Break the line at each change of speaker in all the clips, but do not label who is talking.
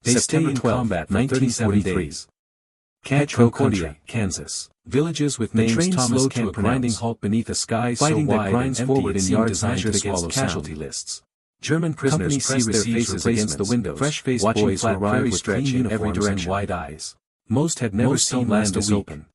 They stay in combat for 37 days. Camp Concordia, Kansas. Villages with names slow to a grinding halt beneath a sky so wide and grinds forward in yards measured against casualty lists. German prisoners press their faces against the windows, fresh-faced boys who arrive with clean uniforms and wide eyes. Most had never seen land this open.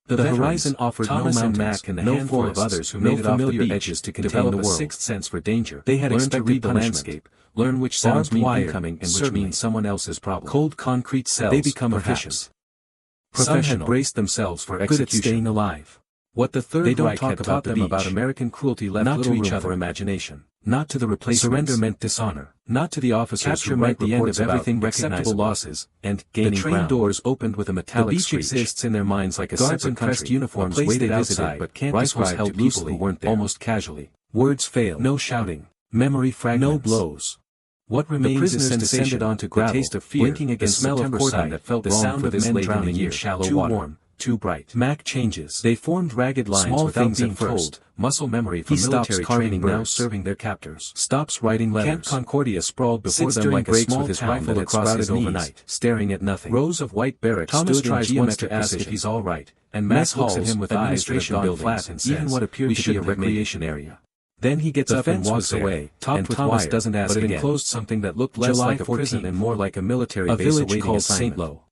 The horizon offered Thomas and Mac and a handful of others who made it off the beaches to contain the world. A sixth sense for danger. They had learned to read the landscape, learn which sounds mean incoming and which mean someone else's problem. Cold concrete cells. They become efficient. Some had braced themselves for execution. Staying alive. What the Third Reich had taught them about American cruelty left not to each other imagination. Not to the replacements. Surrender meant dishonor. Not to the officers who write the end of everything recognizable losses, and gaining ground. The train doors opened with a metallic screech. The beach exists in their minds like a guards in pressed uniforms waited outside, but can't describe to people who weren't there. Almost casually. Words fail. No shouting. Memory fragments. No blows. What remains is descended onto gravel, the taste of fear, blinking against the smell of cordon that felt wrong for the men drowning in shallow water. Too warm. Too bright. Mac changes. They formed ragged lines small without being told. Muscle memory from military training now serving their captors. Stops writing letters. Camp Concordia sprawled before them like a small with his rifle across his knees, overnight, staring at nothing. Rows of white barracks Thomas tries once to ask if he's all right, and Mac looks at him with eyes that have gone flat and says, even what appeared to be a recreation area. Then he gets up and walks away, and Thomas doesn't ask again. But it enclosed something that looked less like a prison and more like a military base awaiting called St. Lo.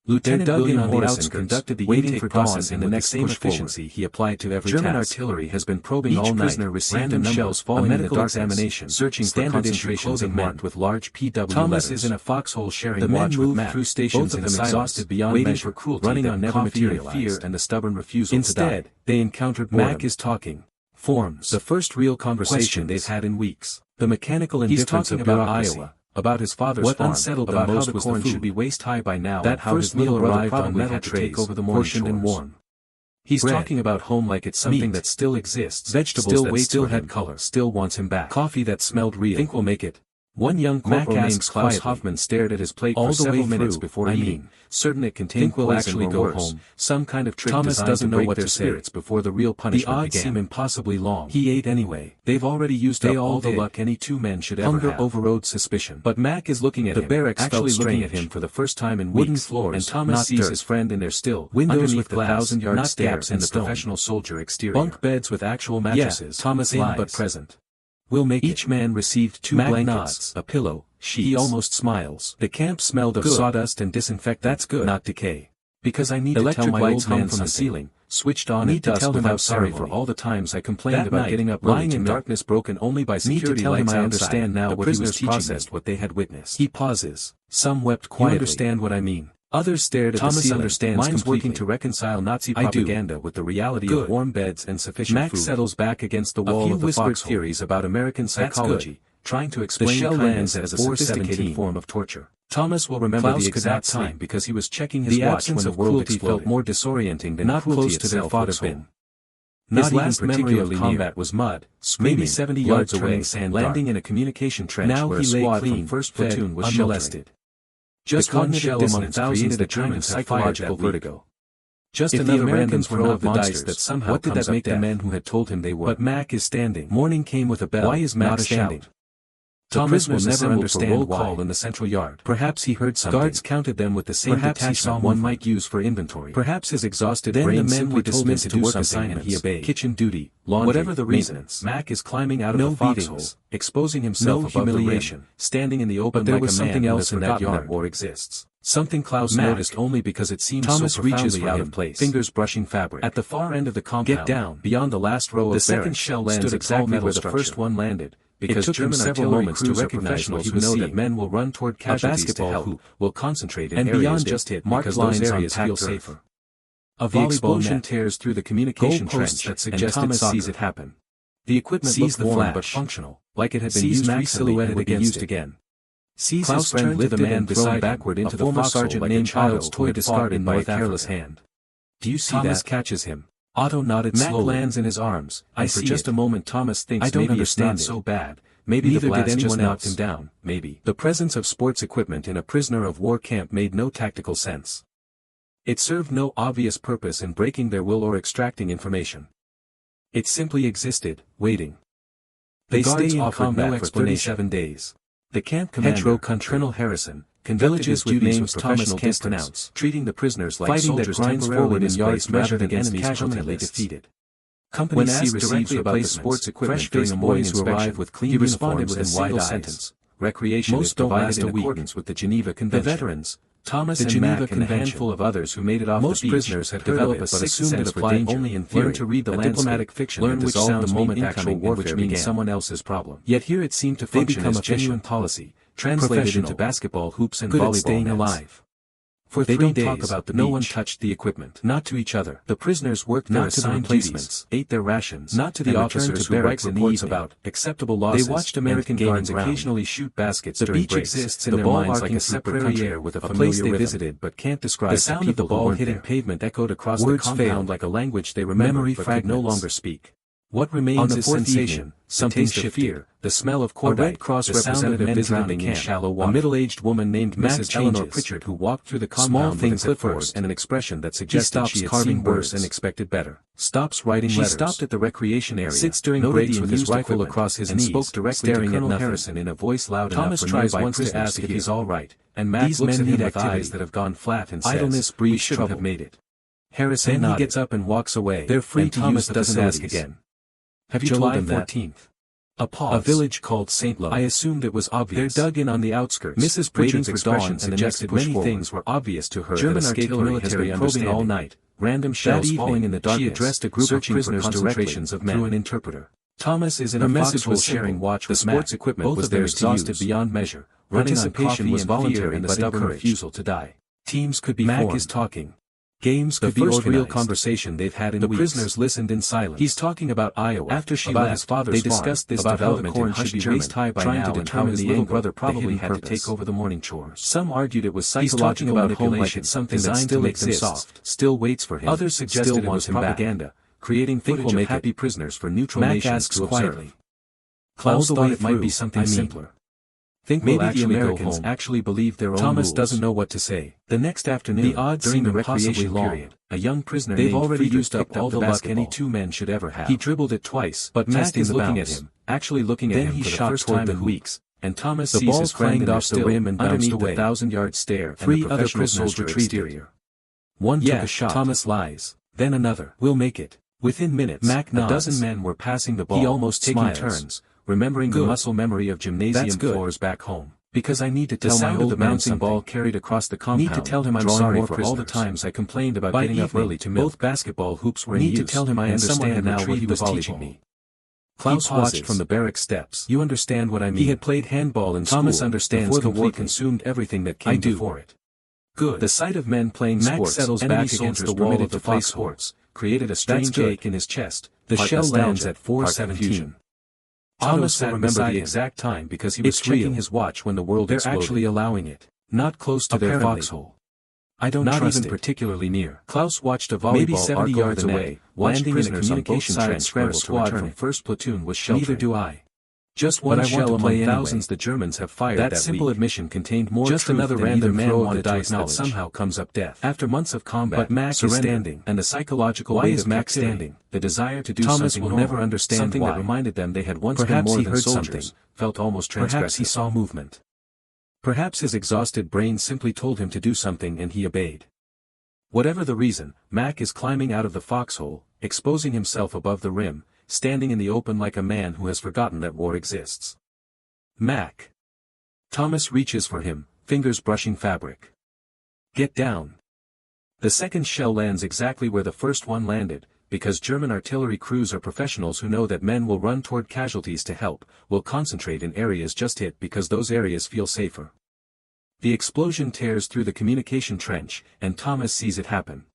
Lieutenant William on the outskirts, conducted the waiting for dawn and the next same efficiency he applied to every German task. Artillery has been probing all night. Prisoner received random shells falling in the dark examination, searching for concentrations and marked with large PW Thomas letters. Is in a foxhole sharing the watch with Mac. Through stations both of them exhausted beyond waiting measure, for cruelty running on never materialized. Fear and the stubborn refusal Instead, to die. They encountered boredom. Mac is talking. Forms. The first real conversation they've had in weeks. The mechanical indifference of bureaucracy. Iowa. About his father's farm, unsettled about how the corn should be waist high by now, that first meal arrived on metal trays, over the portioned and warm. He's talking about home like it's something that still exists, vegetables that still had color, still wants him back, coffee that smelled real, think we'll make it. One young corporal named Klaus Hoffmann stared at his plate for several minutes before eating, certain it contained we'll actually go home, some kind of trick Thomas doesn't know what their spirits before the real punishment began. The odds seem impossibly long. He ate anyway. They've already used up all the luck any two men should ever have. Hunger overrode suspicion. But Mac is looking at him, the barracks actually looking at him for the first time in wooden floors, and Thomas sees his friend in there still, windows with glass, 1,000-yard stairs and the professional soldier exterior. Bunk beds with actual mattresses. Thomas in but present. We'll make each man received 2 blankets, nods, a pillow, sheets. He almost smiles. The camp smelled of sawdust and disinfectant. That's good, not decay. Because I need to tell my old man from the ceiling, switched on at dusk without sorry for all the times I complained about getting up lying in darkness broken only by security lights. I understand now what he was teaching processed what they had witnessed. He pauses. Some wept quietly. You understand what I mean. Others stared at the ceiling. Understands Mine's completely. Working to reconcile Nazi propaganda with the reality of warm beds and sufficient Mac food. Settles back against the wall of the foxhole. Theories about American psychology, trying to explain the shell lands as a sophisticated form of torture. Thomas will remember Klaus the exact time because he was checking his watch when the world exploded. Felt more disorienting than not close to their thought have been. His last memory of combat was mud, maybe 70 yards away, and landing in a communication trench where a squad from 1st Platoon was molested. Just one shell among thousands that Germans psychological vertigo. Just if another random throw of the dice that somehow what did that make the men who had told him they were? But Mac is standing. Morning came with a bell. Why is Mac standing? Thomas will never understand roll call in the central yard. Perhaps he heard something. Guards counted them with the same detachment one might use for inventory. Perhaps his exhausted brain simply dismissed to work assignment he obeyed. Kitchen duty, laundry, whatever the reasons. Mac is climbing out of the foxhole, exposing himself above humiliation, standing in the open. But there was something else in that yard. War exists. Something Klaus noticed only because it seemed Thomas so reaches out of place. Fingers brushing fabric. At the far end of the compound, get down. Beyond the last row of the second shell lands exactly where the first one landed. Because it took him several moments to recognize what he would see. That men will run toward casualties to help, will concentrate in and beyond just hit because those areas feel safer. A volleyball explosion tears through the communication trench that suggests Thomas sees it happen. The equipment looked warm but functional, like it had been used silhouetted against it again. Sees Klaus his friend lift the man beside backward into the foxhole like a child's toy discarded by a careless hand. Do you see that? Thomas catches him. Otto nodded slowly. Mac lands in his arms, and for just a moment Thomas thinks maybe it's not so bad. Maybe the blast just knocked him down, maybe. The presence of sports equipment in a prisoner of war camp made no tactical sense. It served no obvious purpose in breaking their will or extracting information. It simply existed, waiting. They stay in combat for 37 days. The camp commander, Colonel Harrison, Villages with names Thomas can't pronounce, treating the prisoners like soldiers temporarily in yards measured against casualty defeated. Company C receives about the sports equipment during a morning inspection. With clean uniforms, responded with a single sentence. Recreation is provided in accordance with the Geneva Convention. The veterans, Thomas and Mack and a handful of others who made it off the beach. Most prisoners had developed but assumed it applied only in theory. Learned to read the diplomatic fiction, learn which sounds the moment actual warfare means someone else's problem. Yet here it seemed to function as genuine policy, translated into basketball hoops and volleyball staying alive. For 3 days, talk about no one touched the equipment, not to each other. The prisoners worked their assigned duties, ate their rations, not to the officers who write reports about acceptable losses. They watched American guards occasionally shoot baskets. The beach exists in their minds like a separate country, with a place they visited but can't describe. The sound of the ball hitting pavement echoed across the compound like a language they remember but could no longer speak. What remains is sensation, something to fear, the smell of cordite, a Red Cross representative visiting in shallow water, a middle-aged woman named Mrs. Eleanor Pritchard who walked through the compound with a clipboard and an expression that suggested she had seen worse and expected better. Stops writing letters. She stopped at the recreation area, sits during breaks with his rifle across his knees, spoke directly to Colonel Harrison in a voice loud enough for Thomas tries once to ask if he's all right, and Matt looks at him with eyes that have gone flat and says, "Idleness breeds trouble. Have made it." Harrison then he gets up and walks away. They're free to use the facilities. Ask again. Have you told him that? 14th. A pause. A village called St. Lo. I assumed it was obvious. They're dug in on the outskirts. Mrs. Pritchard's expression suggested many things were obvious to her. German artillery has been probing all night. Random shells falling in the darkness. She addressed a group of prisoners concentrations of men through an interpreter. Thomas is in a foxhole sharing watch with sports equipment. Both was there exhausted beyond measure. Participation was voluntary and the stubborn refusal to die. Teams could be formed. Mack is talking. Games could be organized. The first real conversation they've had in weeks. The prisoners listened in silence. He's talking about Iowa. After she left, his father's they discussed this development corn should be waist high by trying now to determine the little brother probably had to take over the morning chores. Some argued it was psychological manipulation, like it's something that still exists, soft, still waits for him. Others suggested it was propaganda, creating footage of happy prisoners for neutral nations to observe. Klaus thought it might be something simpler. Think maybe the Americans actually believe their own Thomas rules. Doesn't know what to say. The next afternoon, the odds during the recreation period, a young prisoner they've already used up all the luck any two men should ever have. He dribbled it twice, but Mack is looking at him, actually looking at him for the first time in weeks, and Thomas sees his friend off the rim and bounced away. The 1,000-yard stare. 3 other prisoners retrieved. One took a shot. Thomas lies. Then another. We'll make it. Within minutes, Mack nods. A dozen men were passing the ball. He almost taking turns. Remembering the muscle memory of gymnasium floors back home. Because I need to tell my old man bouncing ball carried across the compound. Need to tell him I'm sorry for all the times I complained about getting up early to milk. Both basketball hoops were in use. Need to tell him I understand now what he was teaching me. Klaus watched from the barrack steps. You understand what I mean. He had played handball in school. Thomas understands before the war consumed everything that came before it. Good. The sight of men playing sports, settles back against the wall of the play sports, created a strange ache in his chest. The shell lands at 4:17. Thomas will remember the exact time because he was checking his watch when the world exploded. They're actually allowing it. Not close to their foxhole. I don't trust it. Not even particularly near. Klaus watched a volleyball maybe 70 yards away, landing in a communication trench where a squad from 1st Platoon was sheltering. Neither do I. Just one shell among thousands the Germans have fired that simple admission contained more just another random throw of the dice that somehow comes up death. After months of combat, but Mack is standing, and the psychological weight of Mack standing, the desire to do something will never understand something that reminded them they had once been more than soldiers, felt almost transgressive. Perhaps he saw movement. Perhaps his exhausted brain simply told him to do something and he obeyed. Whatever the reason, Mack is climbing out of the foxhole, exposing himself above the rim, standing in the open like a man who has forgotten that war exists. Mack. Thomas reaches for him, fingers brushing fabric. Get down. The second shell lands exactly where the first one landed, because German artillery crews are professionals who know that men will run toward casualties to help, will concentrate in areas just hit because those areas feel safer. The explosion tears through the communication trench, and Thomas sees it happen.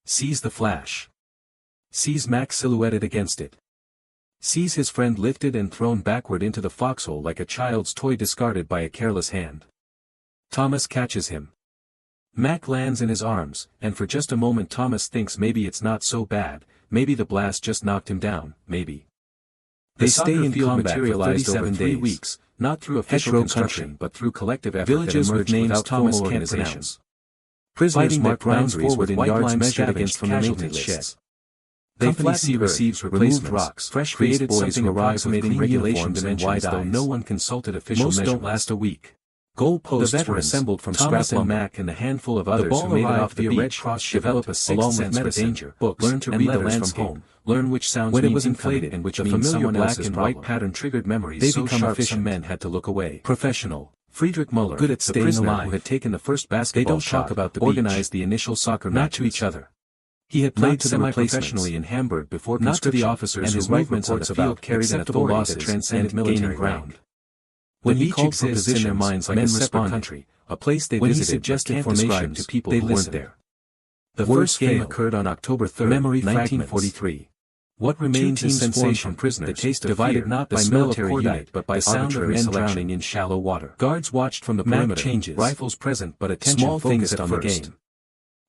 Sees the flash. Sees Mack silhouetted against it. Sees his friend lifted and thrown backward into the foxhole like a child's toy discarded by a careless hand. Thomas catches him. Mack lands in his arms, and for just a moment Thomas thinks maybe it's not so bad, maybe the blast just knocked him down, maybe. They stay in combat for 37 days, 3 weeks, not through official construction but through collective effort. Villages with names Thomas can't pronounce. Prisoners marked lines forward in yards measured against from the maintenance shed. Company C receives replacement rocks, fresh created something approximating regulations and wide eyes, though no one consulted official measurements. Most don't last a week. Goalposts were assembled from Scrap and Mac and a handful of others who made it off the Red Cross develop a sixth sense for danger, books, learn to read the landscape, learn which sounds when it was inflated and which the familiar black and white pattern triggered memories so sharp some men had to look away. Professional. Friedrich Müller, good at staying alive, who had taken the first basketball shot, about the organized the initial soccer matches. Not to each other. He had played semi-professionally in Hamburg before not to the officers, and his movements on the field carried an authority that transcended military ground. When he called for positions in their minds like men responded, a place they visited, suggested formation to people who weren't there. The first game occurred on October 3, 1943. What remains is sensation prisoners, the taste divided not by military unit but by sound of men drowning in shallow water. Guards watched from the perimeter, changes, rifles present but attention small focused on the game.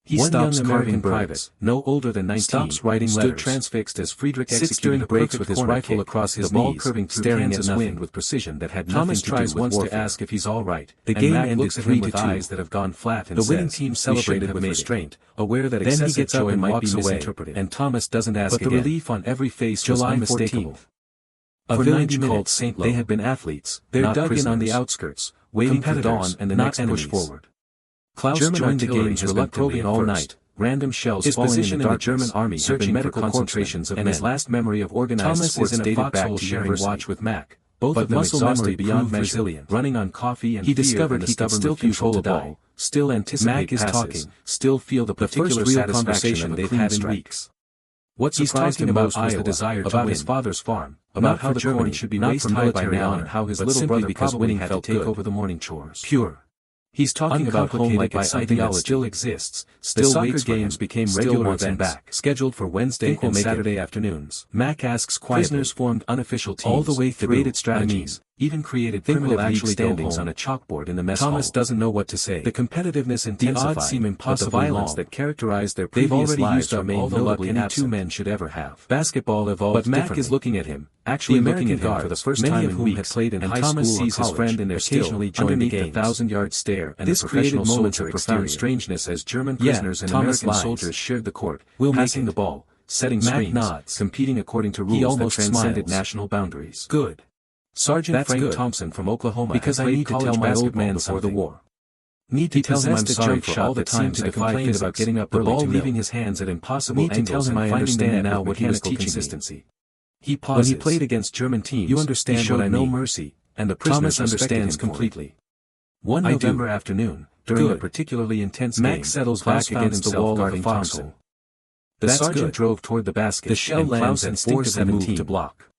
He stops carving private, no older than 19, stops writing letters, stood transfixed as Friedrich sits during the breaks with his rifle across his knees, curving through staring at wind with precision that had nothing to do with warfare. Thomas tries once to ask if he's all right. The game ended 3-2 with eyes that have gone flat and the winning team celebrated with restraint, aware that excessive joy might be misinterpreted. And Thomas doesn't ask again. But the relief on every face was unmistakable. A village called St. Lo. They had been athletes, they're dug in on the outskirts, waiting for dawn and the next push forward. Klaus joined the game reluctantly all night. Random shells falling in the dark German army had been medical concentrations of men. And his last memory of organized sports dated back to sharing watch with Mac. Both of them exhausted beyond measure, running on coffee and he discovered he could still control a ball, still anticipate Mac is talking, still feel the particular satisfaction they've had in weeks. What surprised him most was the desire to win. His father's farm, about how the corn should be raised high by honor, and how his little brother because winning had to take over the morning chores. Pure. He's talking about home like it's something that still exists, still waits for games became regular events, back, scheduled for Wednesday and Saturday afternoons. Mac asks quietly. Prisoners formed unofficial teams, all the way through, created strategies, even created primitive actually standings on a chalkboard in the mess hall. Thomas doesn't know what to say. The competitiveness intensified, the odds seem impossible, the violence that characterized their previous lives are all the luck any two men should ever have. Basketball evolved, but Mac is looking at him, actually looking at him for the first time in weeks, had played in high Thomas school sees his friend in their occasionally joining the 1,000-yard stare and this created moments of profound strangeness as German prisoners and American soldiers shared the court, passing the ball, setting screens, nods, competing according to rules that transcended national boundaries. Good. Sergeant Frank Thompson from Oklahoma, because I need to tell my old man before the war. Need to tell him I'm sorry for all the times I complained about getting up early, the ball leaving his hands at impossible angles and finding the net now with mechanical consistency. He pauses. When he played against German teams, you understand he showed no mercy, and the prisoners understands completely. One November afternoon, during a particularly intense game, Mac settles back against the wall of the foxhole. The sergeant drove toward the basket, the shell lands and instinctively moved to block.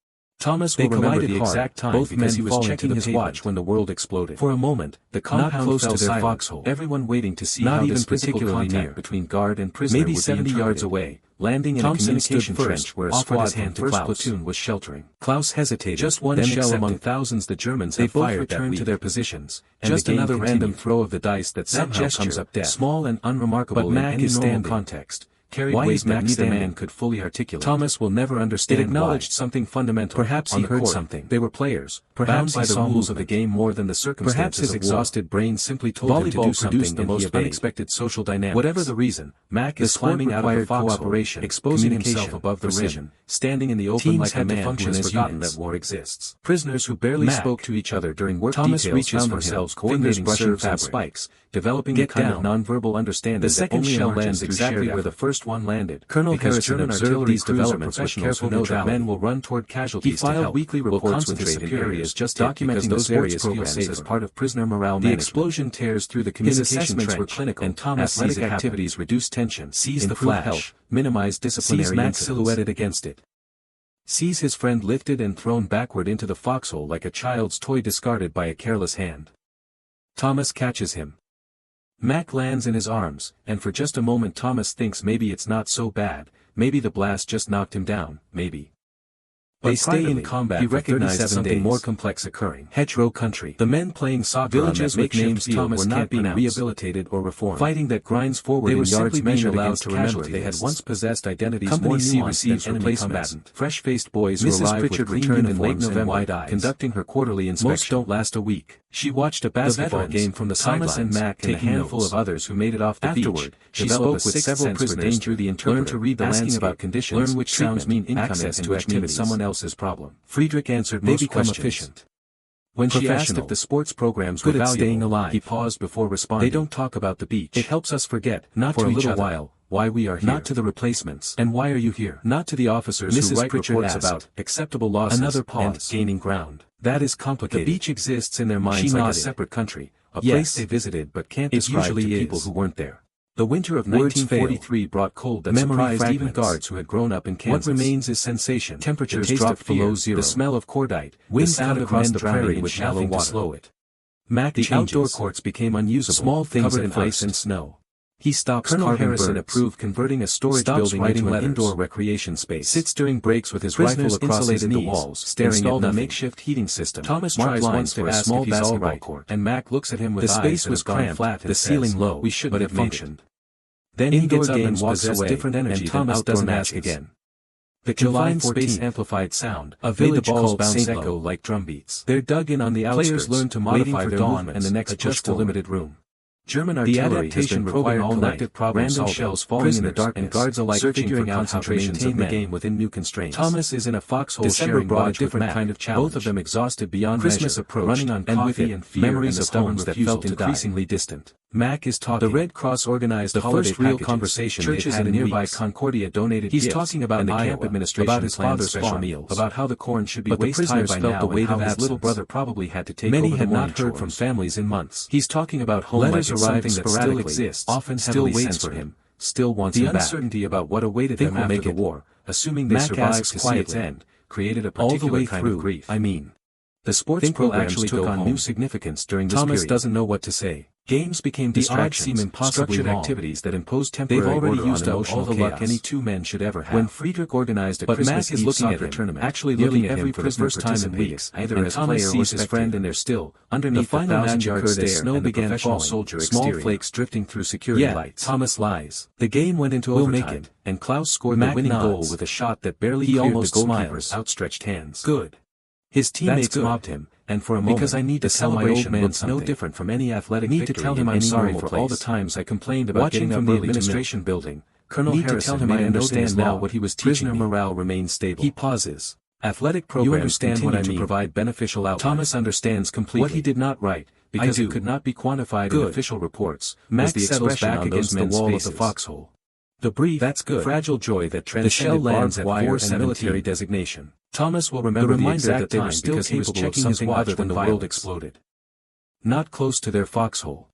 Thomas will remember the exact time both because he was checking his watch when the world exploded. For a moment, the compound close to their foxhole, everyone waiting to see not even particularly near between guard and prisoner maybe 70 yards away, landing in a communication trench where a squad hand to Klaus platoon was sheltering. Klaus hesitated. Just one shell among thousands the Germans had fired returned to their positions, and just another random throw of the dice that somehow comes up death. Small and unremarkable in any normal context. Carried ways that neither man could fully articulate. Thomas will never understand. It acknowledged something fundamental. Perhaps he heard something. They were players. Perhaps by the rules of the game more than the circumstances. Perhaps his exhausted brain simply told him to do something the most unexpected social dynamics. Whatever the reason, Mac is climbing out of the cooperation, exposing himself above the rim, standing in the open like a man who has forgotten that war exists. Prisoners who barely spoke to each other during work details found themselves coordinating serves and spikes, developing a kind of nonverbal understanding. The second shell lands exactly where the first one landed. Colonel Harrison observed these developments with careful note that men will run toward casualties to help. He filed weekly reports with his superiors just documenting those areas feel safe as part of prisoner morale management. The explosion tears through the communication trench, were clinical, and Thomas athletic activities reduce tension, sees the flash, health, minimize disciplinary incidents, silhouetted against it. Sees his friend lifted and thrown backward into the foxhole like a child's toy discarded by a careless hand. Thomas catches him. Mac lands in his arms, and for just a moment Thomas thinks maybe it's not so bad, maybe the blast just knocked him down, maybe. They stay in combat. He recognized something more complex occurring. Hedgerow country. The men playing soccer villages with names Thomas were not being rehabilitated or reformed. Fighting that grinds forward in yards measured against casualty. They had once possessed identities more nuanced than enemy combatant. Fresh-faced boys who arrived with clean in late November, conducting her quarterly inspection. Most don't last a week. She watched a basketball game from the sidelines, and Mac and a handful of others who made it off the beach. She spoke with several prisoners through the interpreter, learned to read the landscape about conditions, learn which sounds mean incoming and which means someone else's problem. Friedrich answered most questions. Efficient. When she asked if the sports programs were valuable, staying alive, he paused before responding. They don't talk about the beach. It helps us forget, not for a little while, why we are here. Not to the replacements. And why are you here? Not to the officers who write reports about acceptable losses. Another pause. And gaining ground. That is complicated. The beach exists in their minds like a separate country, a place they visited but can't describe to people who weren't there. The winter of 1943 brought cold that surprised even guards who had grown up in Kansas. What remains is sensation. Temperatures dropped below zero. The smell of cordite. Winds out across the prairie with shallow water. To slow it. The outdoor courts became unusable. Small things covered in ice and snow. He stops. Colonel Harrison approved converting a storage building into an indoor recreation space. Sits during breaks with his rifle across the walls, staring at the makeshift heating system. Thomas tries once to ask if he's all right, and Mac looks at him with eyes. The space was cramped, flat, the ceiling low. We shouldn't have functioned. Then he gets up and walks away, different energy, and Thomas doesn't ask again. The confined space amplified sound, a village called bounce echo like drumbeats. They're dug in on the outskirts. Players learn to modify their movements and the next adjust to limited room. German artillery has been required all night, random shells falling in the dark, and guards alike figuring out how to maintain the game within new constraints. Thomas is in a foxhole sharing brought a different kind of challenge. Both of them exhausted beyond Christmas approached, running on coffee and fear memories of homes that felt increasingly distant. Mac is talking. The Red Cross organized the first real conversation. Churches in nearby Concordia donated gifts. He's talking about the camp administration, about his father's special meals, about how the corn should be waist high by now, and how his little brother probably had to take over the morning chores. Many had not heard from families in months. He's talking about home letters arriving that still exists, often still waits for him, still wants him back. The uncertainty about what awaited them after the war, assuming they survived to see its end, created a particular kind of grief. I mean, the sports program actually took on new significance during this period. Thomas doesn't know what to say. Games became distractions, structured activities that imposed temporary order on all the luck any two men should ever have. When Friedrich organized a Christmas Eve soccer tournament, actually looking at him for the first time in weeks, either as player or his friend, and there still, underneath the 1,000-yard stare, snow began falling, small flakes drifting through security lights. Thomas lies. The game went into overtime, and Klaus scored the winning goal with a shot that barely cleared the goalkeeper's outstretched hands. Good. His teammates mobbed him, and for a moment, because I need to tell my old man no different from any athletic victory. Need to tell him I'm sorry for all the times I complained about getting up from the administration building. Colonel Harrison to tell him I understand now what he was teaching. Prisoner morale remains stable. He pauses. Athletic programs continue what I mean to provide beneficial outcomes. Thomas understands completely. What he did not write, because it could not be quantified in official reports, was the expression back against the wall of the foxhole. The brief, fragile joy that transcended barbed wire and military designation. Thomas will remember the reminder that they were still capable of something other than the world exploded. Not close to their foxhole.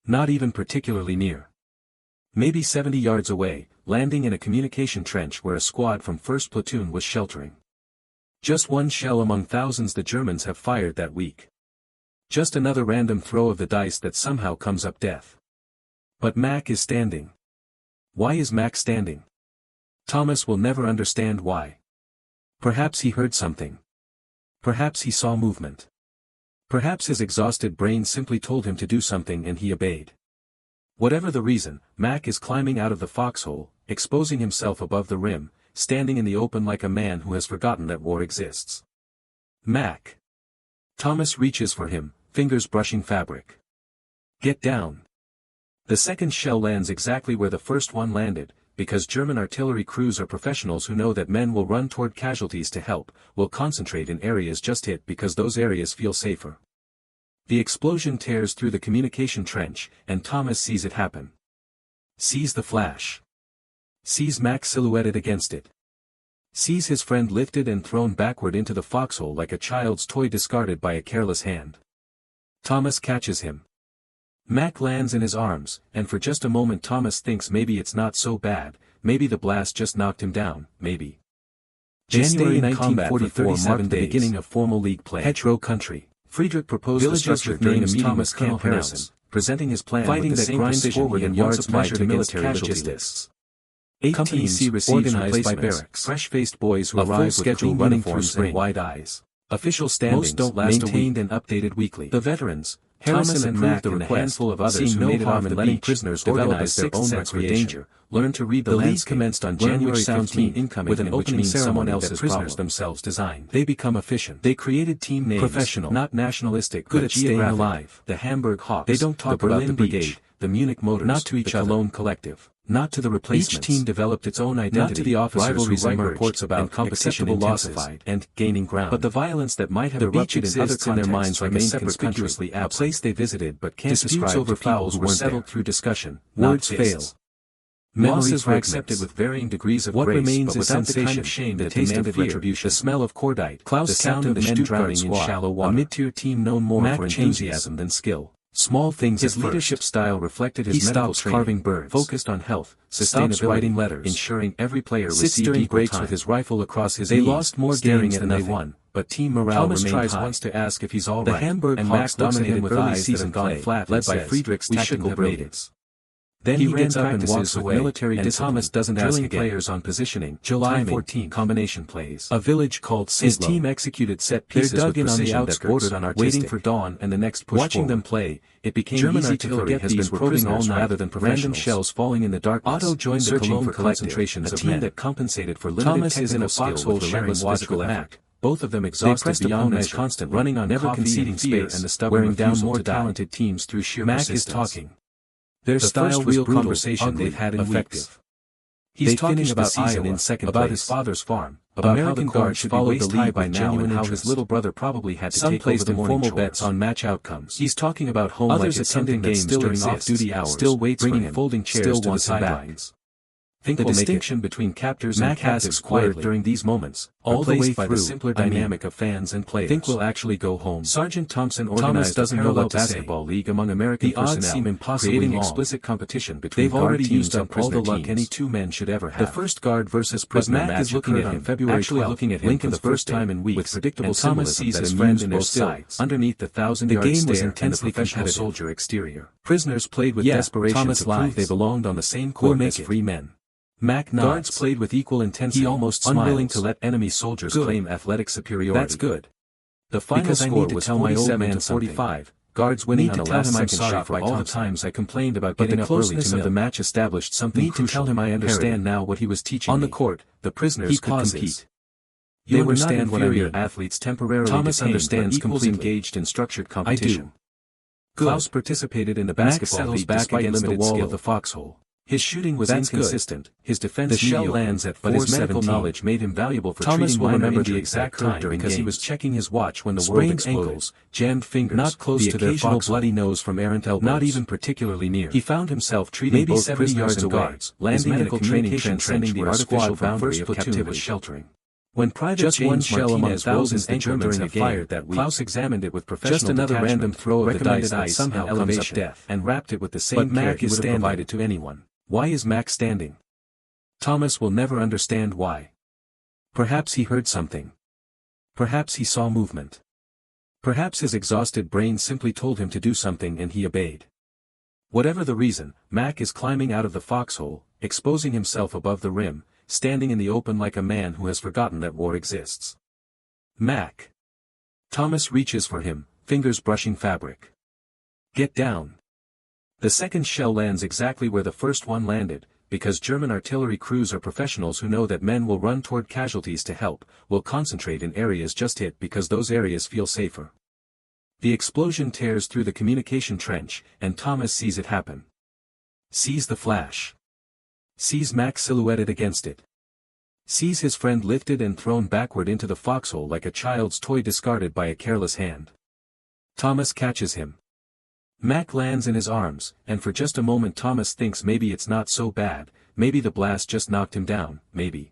Not even particularly near. Maybe 70 yards away, landing in a communication trench where a squad from 1st Platoon was sheltering. Just one shell among thousands the Germans have fired that week. Just another random throw of the dice that somehow comes up death. But Mac is standing. Why is Mac standing? Thomas will never understand why. Perhaps he heard something. Perhaps he saw movement. Perhaps his exhausted brain simply told him to do something and he obeyed. Whatever the reason, Mac is climbing out of the foxhole, exposing himself above the rim, standing in the open like a man who has forgotten that war exists. Mac. Thomas reaches for him, fingers brushing fabric. Get down. The second shell lands exactly where the first one landed, because German artillery crews are professionals who know that men will run toward casualties to help, will concentrate in areas just hit because those areas feel safer. The explosion tears through the communication trench, and Thomas sees it happen. Sees the flash. Sees Mac silhouetted against it. Sees his friend lifted and thrown backward into the foxhole like a child's toy discarded by a careless hand. Thomas catches him. Mac lands in his arms, and for just a moment Thomas thinks maybe it's not so bad, maybe the blast just knocked him down, maybe. January 1944 marked the beginning of formal league play. Hetero country. Friedrich proposed the structure during a meeting with Colonel Harrison, presenting his plan with the same precision he had yards measured against casualty lists. 8 teams organized by barracks, fresh-faced boys who arrive with clean uniforms and wide eyes. Official standings maintained and updated weekly. The veterans, Harrison and Mac and a handful of others who made it off in letting prisoners organize their own recreation, learned to read the landscape. The league commenced on January 15 incoming with an opening ceremony that prisoners themselves designed. They become efficient. They created team names, professional, not nationalistic, good at staying alive. The Hamburg Hawks, they don't talk about the Brigade, the Munich Motors, not to each other. The Cologne Collective, not to the replacements. Each team developed its own identity, not to the officers rivalries who write reports about and competition intensified and gaining ground. But the violence that might have erupted in other contexts in their minds remained conspicuously absent. A place they visited but can't describe over fouls were settled through discussion. Words fail. Losses were accepted with varying degrees of grace, remains but without the kind of shame that demanded retribution. The smell of cordite, Klaus, the sound of men drowning in shallow water. A mid-tier team known more for enthusiasm than skill. Small things. His leadership style reflected his medical training. Carving birds, focused on health, sustainability, writing letters, ensuring every player received during breaks time. With his rifle across his knees. They lost more games than they won, but team morale Thomas remained tries high. Once to ask if he's all right. The Hamburg and Max dominated with early season gone flat, led by Friedrich's tactical brilliance. Then he gets up and walks away, military and Thomas doesn't ask again. Players on positioning, July 14, combination plays. A village called St. His team executed set pieces with precision that bordered on artistic. Waiting for dawn and the next push. Watching them play, it became German easy to forget has been probing all night rather than random shells falling in the darkness. Otto joined the Cologne for concentrations, a team that compensated for limited Thomas is in a foxhole sharing watchful effort. Both of them exhausted beyond measure, constant running on never conceding space and the stubborn wearing down more talented teams through sheer persistence. Mac is talking. Their style was brutal, conversation ugly, they've had in weeks. He's talking about Iowa, in second about his father's farm, about how the guards should follow the lead by now and how his little brother probably had to take over the formal bets on match outcomes. He's talking about home others like attending games during off-duty hours, still waits bringing folding chairs to the sidelines. The distinction between captors and captives quietly during these moments, all the way by the simpler dynamic of fans and players. Think we'll actually go home. Sergeant Thompson organized a parallel basketball league among American personnel. The odds seem impossibly creating explicit competition between they've already used up all the luck any two men should ever have. The first guard versus prisoner match is looking at him February 12th, looking at him for the first time in weeks, with predictable Thomas sees his friend in both sides. Underneath the 1,000-yard stare, the game was intensely competitive. Soldier exterior. Prisoners played with desperation to prove they belonged on the same court as free men. Mac nods. Guards played with equal intensity, he almost unwilling to let enemy soldiers claim athletic superiority. That's good. The final score was 47-45, guards winning on a last-second shot for all the times I complained about getting up early to the match established something crucial. To tell him I understand now what he was teaching on the court, the prisoners could compete. They were not inferior athletes temporarily Thomas understands completely engaged in structured competition. Klaus participated in the basketball league back against the wall of the foxhole. His shooting was inconsistent, his defense the shell lands at 4-17. But his medical knowledge made him valuable for Thomas will remember the exact time because he was checking his watch when the world exploded. Ankles, jammed fingers, not close to their bloody nose from errant elbows, not even particularly near. He found himself treating maybe both 70 yards away, guards, landing in a communication transcending the artificial boundary of captivity sheltering. When Private James shell among thousands the Germans have fired that week, Klaus examined it with professional just another random throw of the dice that somehow comes up death, and wrapped it with the same care he would have provided to anyone. Why is Mac standing? Thomas will never understand why. Perhaps he heard something. Perhaps he saw movement. Perhaps his exhausted brain simply told him to do something and he obeyed. Whatever the reason, Mac is climbing out of the foxhole, exposing himself above the rim, standing in the open like a man who has forgotten that war exists. Mac. Thomas reaches for him, fingers brushing fabric. Get down. The second shell lands exactly where the first one landed, because German artillery crews are professionals who know that men will run toward casualties to help, will concentrate in areas just hit because those areas feel safer. The explosion tears through the communication trench, and Thomas sees it happen. Sees the flash. Sees Mac silhouetted against it. Sees his friend lifted and thrown backward into the foxhole like a child's toy discarded by a careless hand. Thomas catches him. Mac lands in his arms, and for just a moment Thomas thinks maybe it's not so bad, maybe the blast just knocked him down, maybe.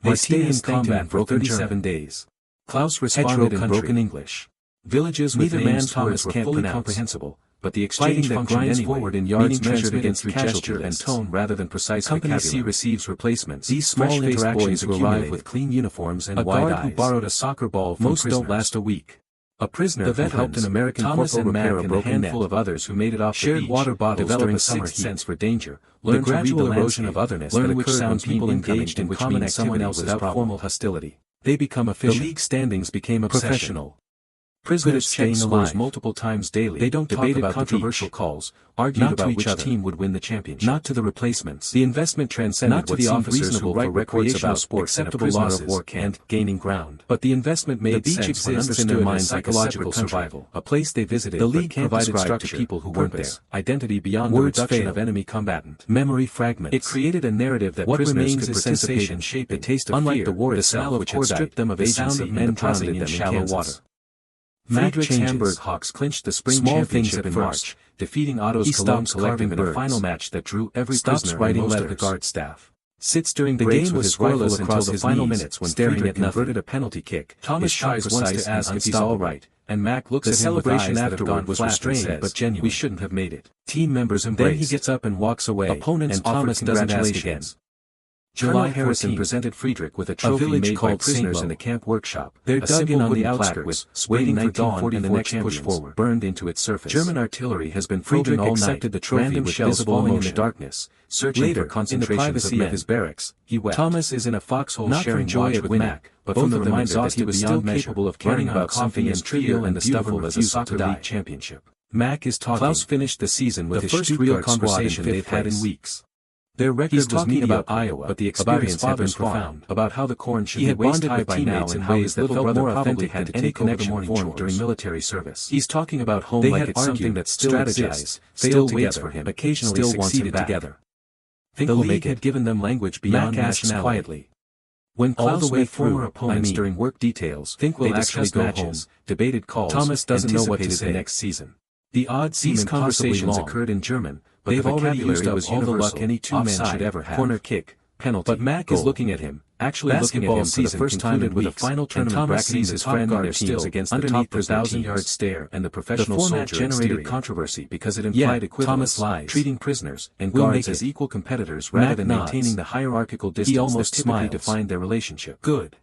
They stay in combat for 37 days. Klaus responded in broken English. Villages with names Thomas can't pronounce. Comprehensible, but the exchange that grinds forward in yards measured against gesture and tone rather than precise vocabulary. Company C receives replacements. These small interactions arrive with clean uniforms and wide eyes. A guard who borrowed a soccer ball from most don't last a week. A prisoner the vet helped an American Thomas corporal repair a broken handful of others who made it off shared the beach, water bottles develop a sixth sense for danger, learn the gradual erosion of otherness learn which sounds people engaged in common activity without formal hostility. They become official. The league standings became professional. Prisoners check scores multiple times daily. They don't debate about controversial calls, argued about which team would win the championship. Not to the replacements. The investment transcended what seemed reasonable for recreational sports, acceptable losses of war and gaining ground. But the investment made sense when understood in their minds psychological survival. A place they visited. The league provided structure to people who weren't there. Identity beyond the reduction of enemy combatant. Memory fragments. It created a narrative that what remains is sensation, shape, and taste of fear. Unlike the war itself, which had stripped them of agency and men drowning in shallow water. Friedrich Hamburg Hawks clinched the spring championship in March, defeating Otto's Cologne Collective in a final match that drew every prisoner writing most of the guard staff. Sits during the game with his rifle across his final minutes when staring at converted a penalty kick. Thomas tries once to ask if he's all right, and Mac looks at him with eyes that have gone was restrained but genuine. We shouldn't have made it. Team members embrace. Then he gets up and walks away. Opponents and Thomas doesn't ask again. July Harrison presented Friedrich with a trophy made by prisoners in the camp workshop. They're dug in on the outskirts, waiting for dawn and the next push forward, burned into its surface. German artillery has been Friedrich accepted the trophy random with shells falling in the darkness, searching for concentrations of men. His barracks, he wept. Thomas is in a foxhole sharing joy with Mac, but from the reminder that he was still capable of caring about something as trivial and beautiful as a soccer league championship. Mac is talking. Klaus finished the season with the first real conversation they've had in weeks. Their record was talking about Iowa, but the experience had been profound. About how the corn should be waist-high by now in ways that felt more authentic than any connection formed during military service. He's talking about home like it's something that still exists, still waits for him, occasionally succeeded together. The league had given them language beyond nationality. Quietly. When Klaus met former opponents during work details, think we'll actually go home, debated calls, Thomas doesn't know what to say next season. The odds seem conversations occurred in German, but they've already used up all the luck any two men should ever have. Corner kick, penalty, but Mac is looking at him, actually looking at him for the first time with a final tournament bracketing his friend in their teams against underneath the 1,000-yard stare and the professional soldier. The format generated controversy because it implied equivalence, treating prisoners and guards as equal competitors rather than maintaining the hierarchical distance that typically defined their relationship. Good.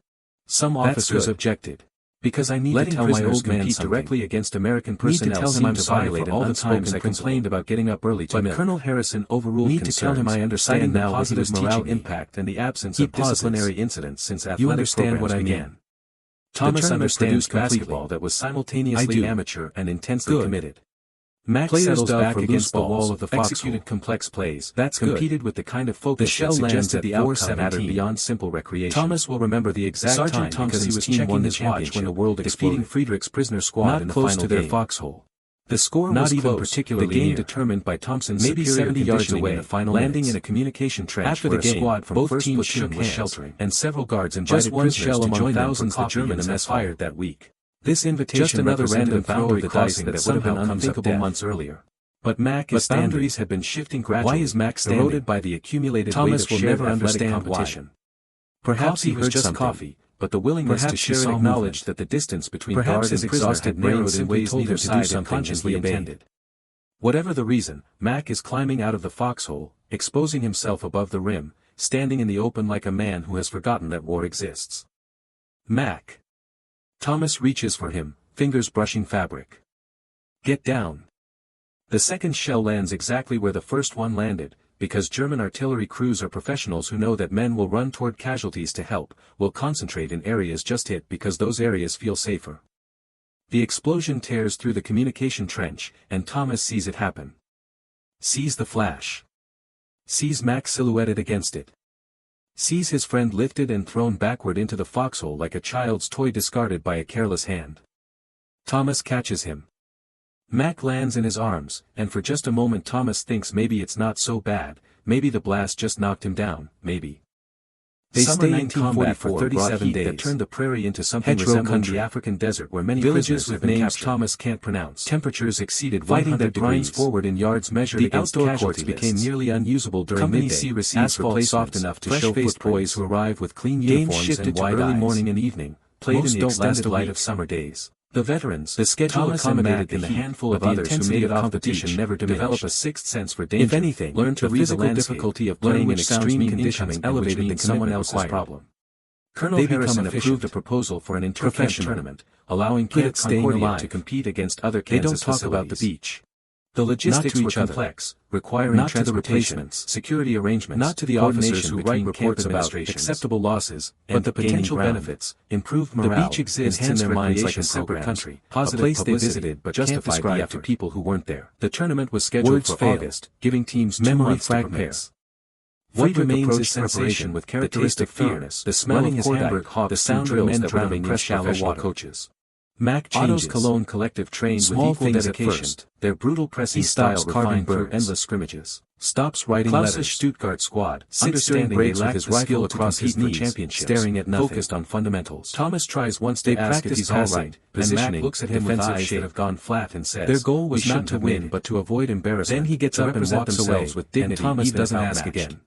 Some officers objected. Because I need to tell my old man directly against American personnel. Need to tell him I'm sorry for all the times I complained about getting up early to mill. Colonel Harrison overruled concerns. Need to tell him I understand now the positive morale impact and the absence of disciplinary incidents since athletic programs. You understand what I mean. Thomas understands basketball that was simultaneously amateur and intensely committed. Mac settles back against the wall of the foxhole. Executed complex plays. That's competed with the kind of focus that suggests that the outcome mattered beyond simple recreation. Thomas will remember the exact time because he was checking his watch when the world exploded. Defeating Friedrich's prisoner squad in the final to their foxhole. The score was even particularly the game determined by Thompson's maybe 70 yards away in the final landing in a communication trench after the game. Squad from both teams shook hands, sheltering, and several guards invited prisoners to join thousands the German MS fired that week. This invitation just another random throw of the dice that would have been unthinkable months earlier. But Mac is boundaries have been shifting gradually. Why is Mac standing? Eroded by the accumulated Thomas weight of shared athletic competition. Perhaps he was just coffee, but the willingness to share and acknowledge that the distance between guard and prisoner had narrowed in ways neither side unconsciously intended. Whatever the reason, Mac is climbing out of the foxhole, exposing himself above the rim, standing in the open like a man who has forgotten that war exists. Mac. Thomas reaches for him, fingers brushing fabric. Get down. The second shell lands exactly where the first one landed, because German artillery crews are professionals who know that men will run toward casualties to help, will concentrate in areas just hit because those areas feel safer. The explosion tears through the communication trench, and Thomas sees it happen. Sees the flash. Sees Mac silhouetted against it. Sees his friend lifted and thrown backward into the foxhole like a child's toy discarded by a careless hand. Thomas catches him. Mac lands in his arms, and for just a moment Thomas thinks maybe it's not so bad, maybe the blast just knocked him down, maybe. They stay in combat for 37 days that turned the prairie into something resembling the African desert where many villages with names Thomas can't pronounce. Temperatures exceeded 100 degrees forward in yards measured against casualty lists. The outdoor courts became nearly unusable during midday. Asphalt soft enough to show foot boys who arrive with clean uniforms and wide early morning and evening, played in the extended light of summer days. The veterans, the schedule accommodated in the handful of others who made it off the competition never develop a sixth sense for danger. If anything, learn to read the difficulty of playing in extreme conditions elevated than someone else's problem. Colonel Harrison approved a proposal for an inter-camp tournament, allowing Camp Concordia to compete against other Kansas facilities. They don't talk about the beach. The logistics were complex, requiring not to the replacements, security arrangements, not to the officers who write reports about acceptable losses, but the potential benefits, improved morale, the beach exists in their minds like a separate country, a place they visited but justified the effort to people who weren't there. The tournament was scheduled for August, giving teams memory fragments. What remains is sensation with characteristic fearness, the smell of Hamburg hawk, the sound of men drowning in shallow water. Coaches. Mac changes. Otto's Cologne collective trained with equal dedication. Their brutal pressing style refined through endless scrimmages. Stops writing letters. Stuttgart squad, understanding they lack his rifle across his knees, staring at nothing. Focused on fundamentals. Thomas tries once they ask if he's all right, and Mac looks at him with eyes that have gone flat and says, their goal was not to win but to avoid embarrassment. Then he gets up and walks away with dignity, and Thomas doesn't ask again.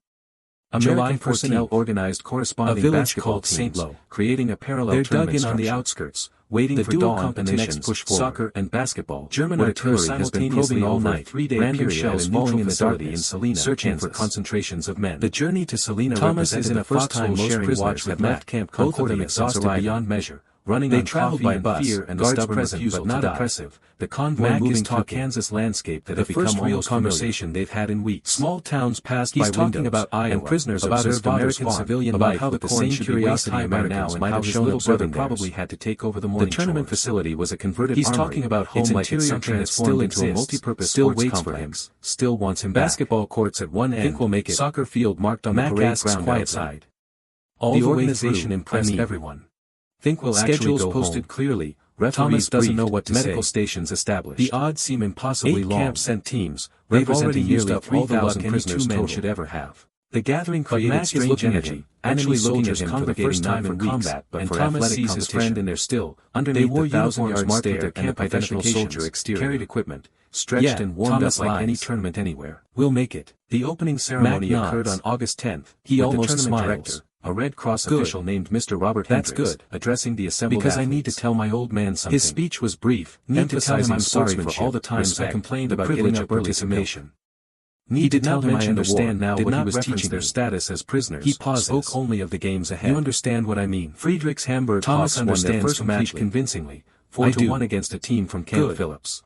American personnel organized corresponding basketball teams, creating a parallel tournament structure. They're dug in on the outskirts, waiting for dawn and the next push forward. Soccer and basketball. German artillery has been probing all night. Random shells falling in the darkness, Salina, searching for concentrations of men. The journey to Salina Thomas is in a foxhole sharing watch with Matt Camp Concordia exhausted beyond measure. Running they traveled by bus, fear and a stubborn refusal but not oppressive. The convoy moving through Kansas landscape that had become real conversation they've had in weeks. Small towns passed by talking about Iowa, and prisoners about his American civilian about life how the same curiosity Americans might have shown little brother probably had to take over the morning. The tournament facility was a converted armory. He's talking about home like it's something that still exists, multi-purpose still waits for him, still wants him back. Basketball courts at one end, think we'll make it. Soccer field marked on the parade ground quiet side. All the organization impressed everyone. Think we'll actually go posted home. Clearly, Thomas doesn't know what to medical say. Stations established. The odds seem impossibly long. 8 camps sent teams, representing nearly 3,000 prisoners total should ever have. The gathering created strange energy, actually soldiers congregating not for combat but and for Thomas sees his friend in their still, underneath the 1,000-yard marked their camp identifications, carried equipment, stretched and warmed up like any tournament anywhere. We'll make it. The opening ceremony occurred on August 10th. He almost smiles. A Red Cross official named Mr. Robert Hendricks, addressing the assembled because athletes. I need to tell my old man something. His speech was brief, emphasizing I'm sorry for all the times I complained about getting up participation. He did not understand now what he was teaching their status as prisoners. He spoke only of the games ahead. You understand what I mean? Friedrich's Hamburg Thomas won their first match convincingly, 4-1 against a team from Camp Phillips.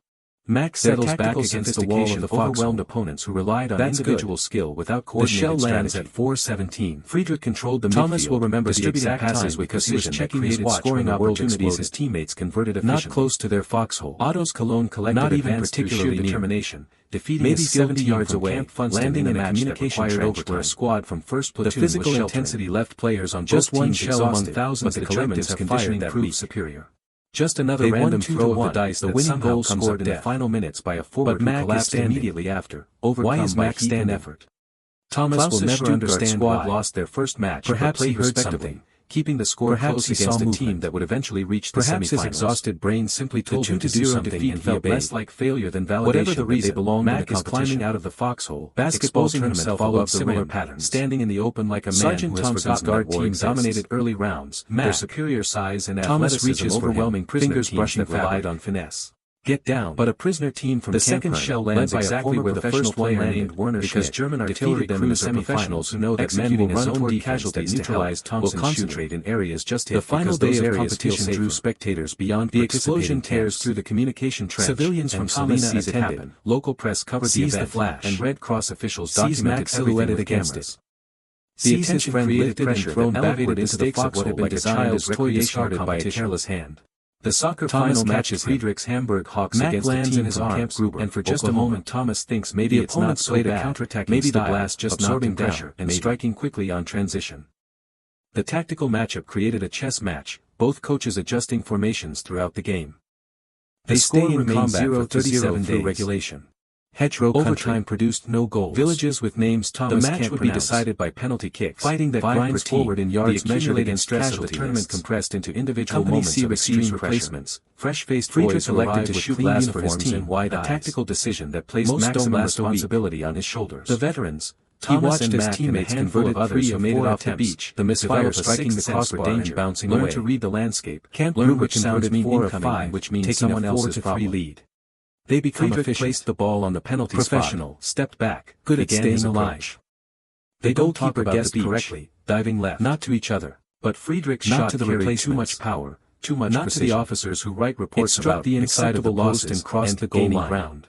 Max settles back against the wall of the overwhelmed opponents who relied on individual skill without coordinated strategy. The shell lands at 4:17. Friedrich controlled the midfield. Thomas will remember the exact passes because he was checking his scoring opportunities his teammates converted efficiently. Not close to their foxhole. Otto's Cologne collective not even particularly determination, defeating maybe 70 yards away, landing in a communication trench where a squad from first platoon the physical intensity left players on just one shell among thousands of the Germans have conditioning that proved superior. Just another random throw of the dice the winning goal scored in the final minutes by a forward who collapsed immediately after, overcome by heat and effort. Thomas will never understand why lost their first match. Perhaps he heard something, keeping the score close against a team that would eventually reach the semifinals. Perhaps his exhausted brain simply told him to do something and felt less like failure than validation. Whatever the reason, Mac is climbing out of the foxhole, exposing himself followed similar patterns, standing in the open like a man who has forgotten guard team dominated early rounds. Their superior size and athleticism overwhelming prisoner teams that relied on finesse. Get down. But a prisoner team from the second shell lands exactly where the first one named Werner because German artillery crews are professionals who know that men will run toward casualties neutralized will concentrate in areas just hit. The final day of competition drew spectators beyond the explosion tears through the communication trench. Civilians from Salina sees it happen. Local press covered the event, flash, and Red Cross officials documented silhouetted against it. The attention created pressure thrown backward into the foxhole like a child's toy started by a careless hand. The soccer final matches Friedrich's Hamburg Hawks against a team from Camp Gruber, and for just a moment Thomas thinks maybe it's not so bad, maybe the blast just absorbing pressure and striking quickly on transition. The tactical matchup created a chess match, both coaches adjusting formations throughout the game. They stay in combat for 37 through regulation. Hetero overtime produced no goals. Villages with names Thomas can't pronounce. The match would be decided by penalty kicks. Fighting that grinds forward in yards measured against stress of the tournament compressed into individual moments of extreme replacements. Fresh-faced boys elected to shoot last for his team. A tactical decision that placed maximum responsibility on his shoulders. The veterans, Thomas and his teammates converted others who made it off the beach. The misfire striking the crossbar and bouncing away. Learn to read the landscape. Camp learn which sounds mean incoming, which means someone else's 4-3 lead. They become efficient. Placed the ball on the penalty professional, spot, stepped back, good at staying alive. They goalkeeper guessed correctly, diving left, not to each other, but Friedrich's shot carried too much power, too much precision. Not to the officers who write reports about the inside of the post and crossed the goal line.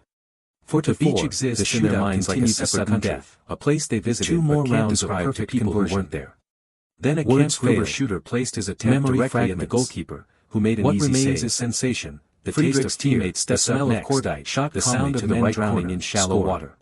For the beach exists in their minds like a separate death, a place they visited. 2 more rounds of perfect people who weren't there. Then a Camp Concordia shooter placed his attempt directly at the goalkeeper, who made an easy save. What remains is sensation, the taste of teammates, the smell of cordite, shot the sound of the men drowning in shallow water.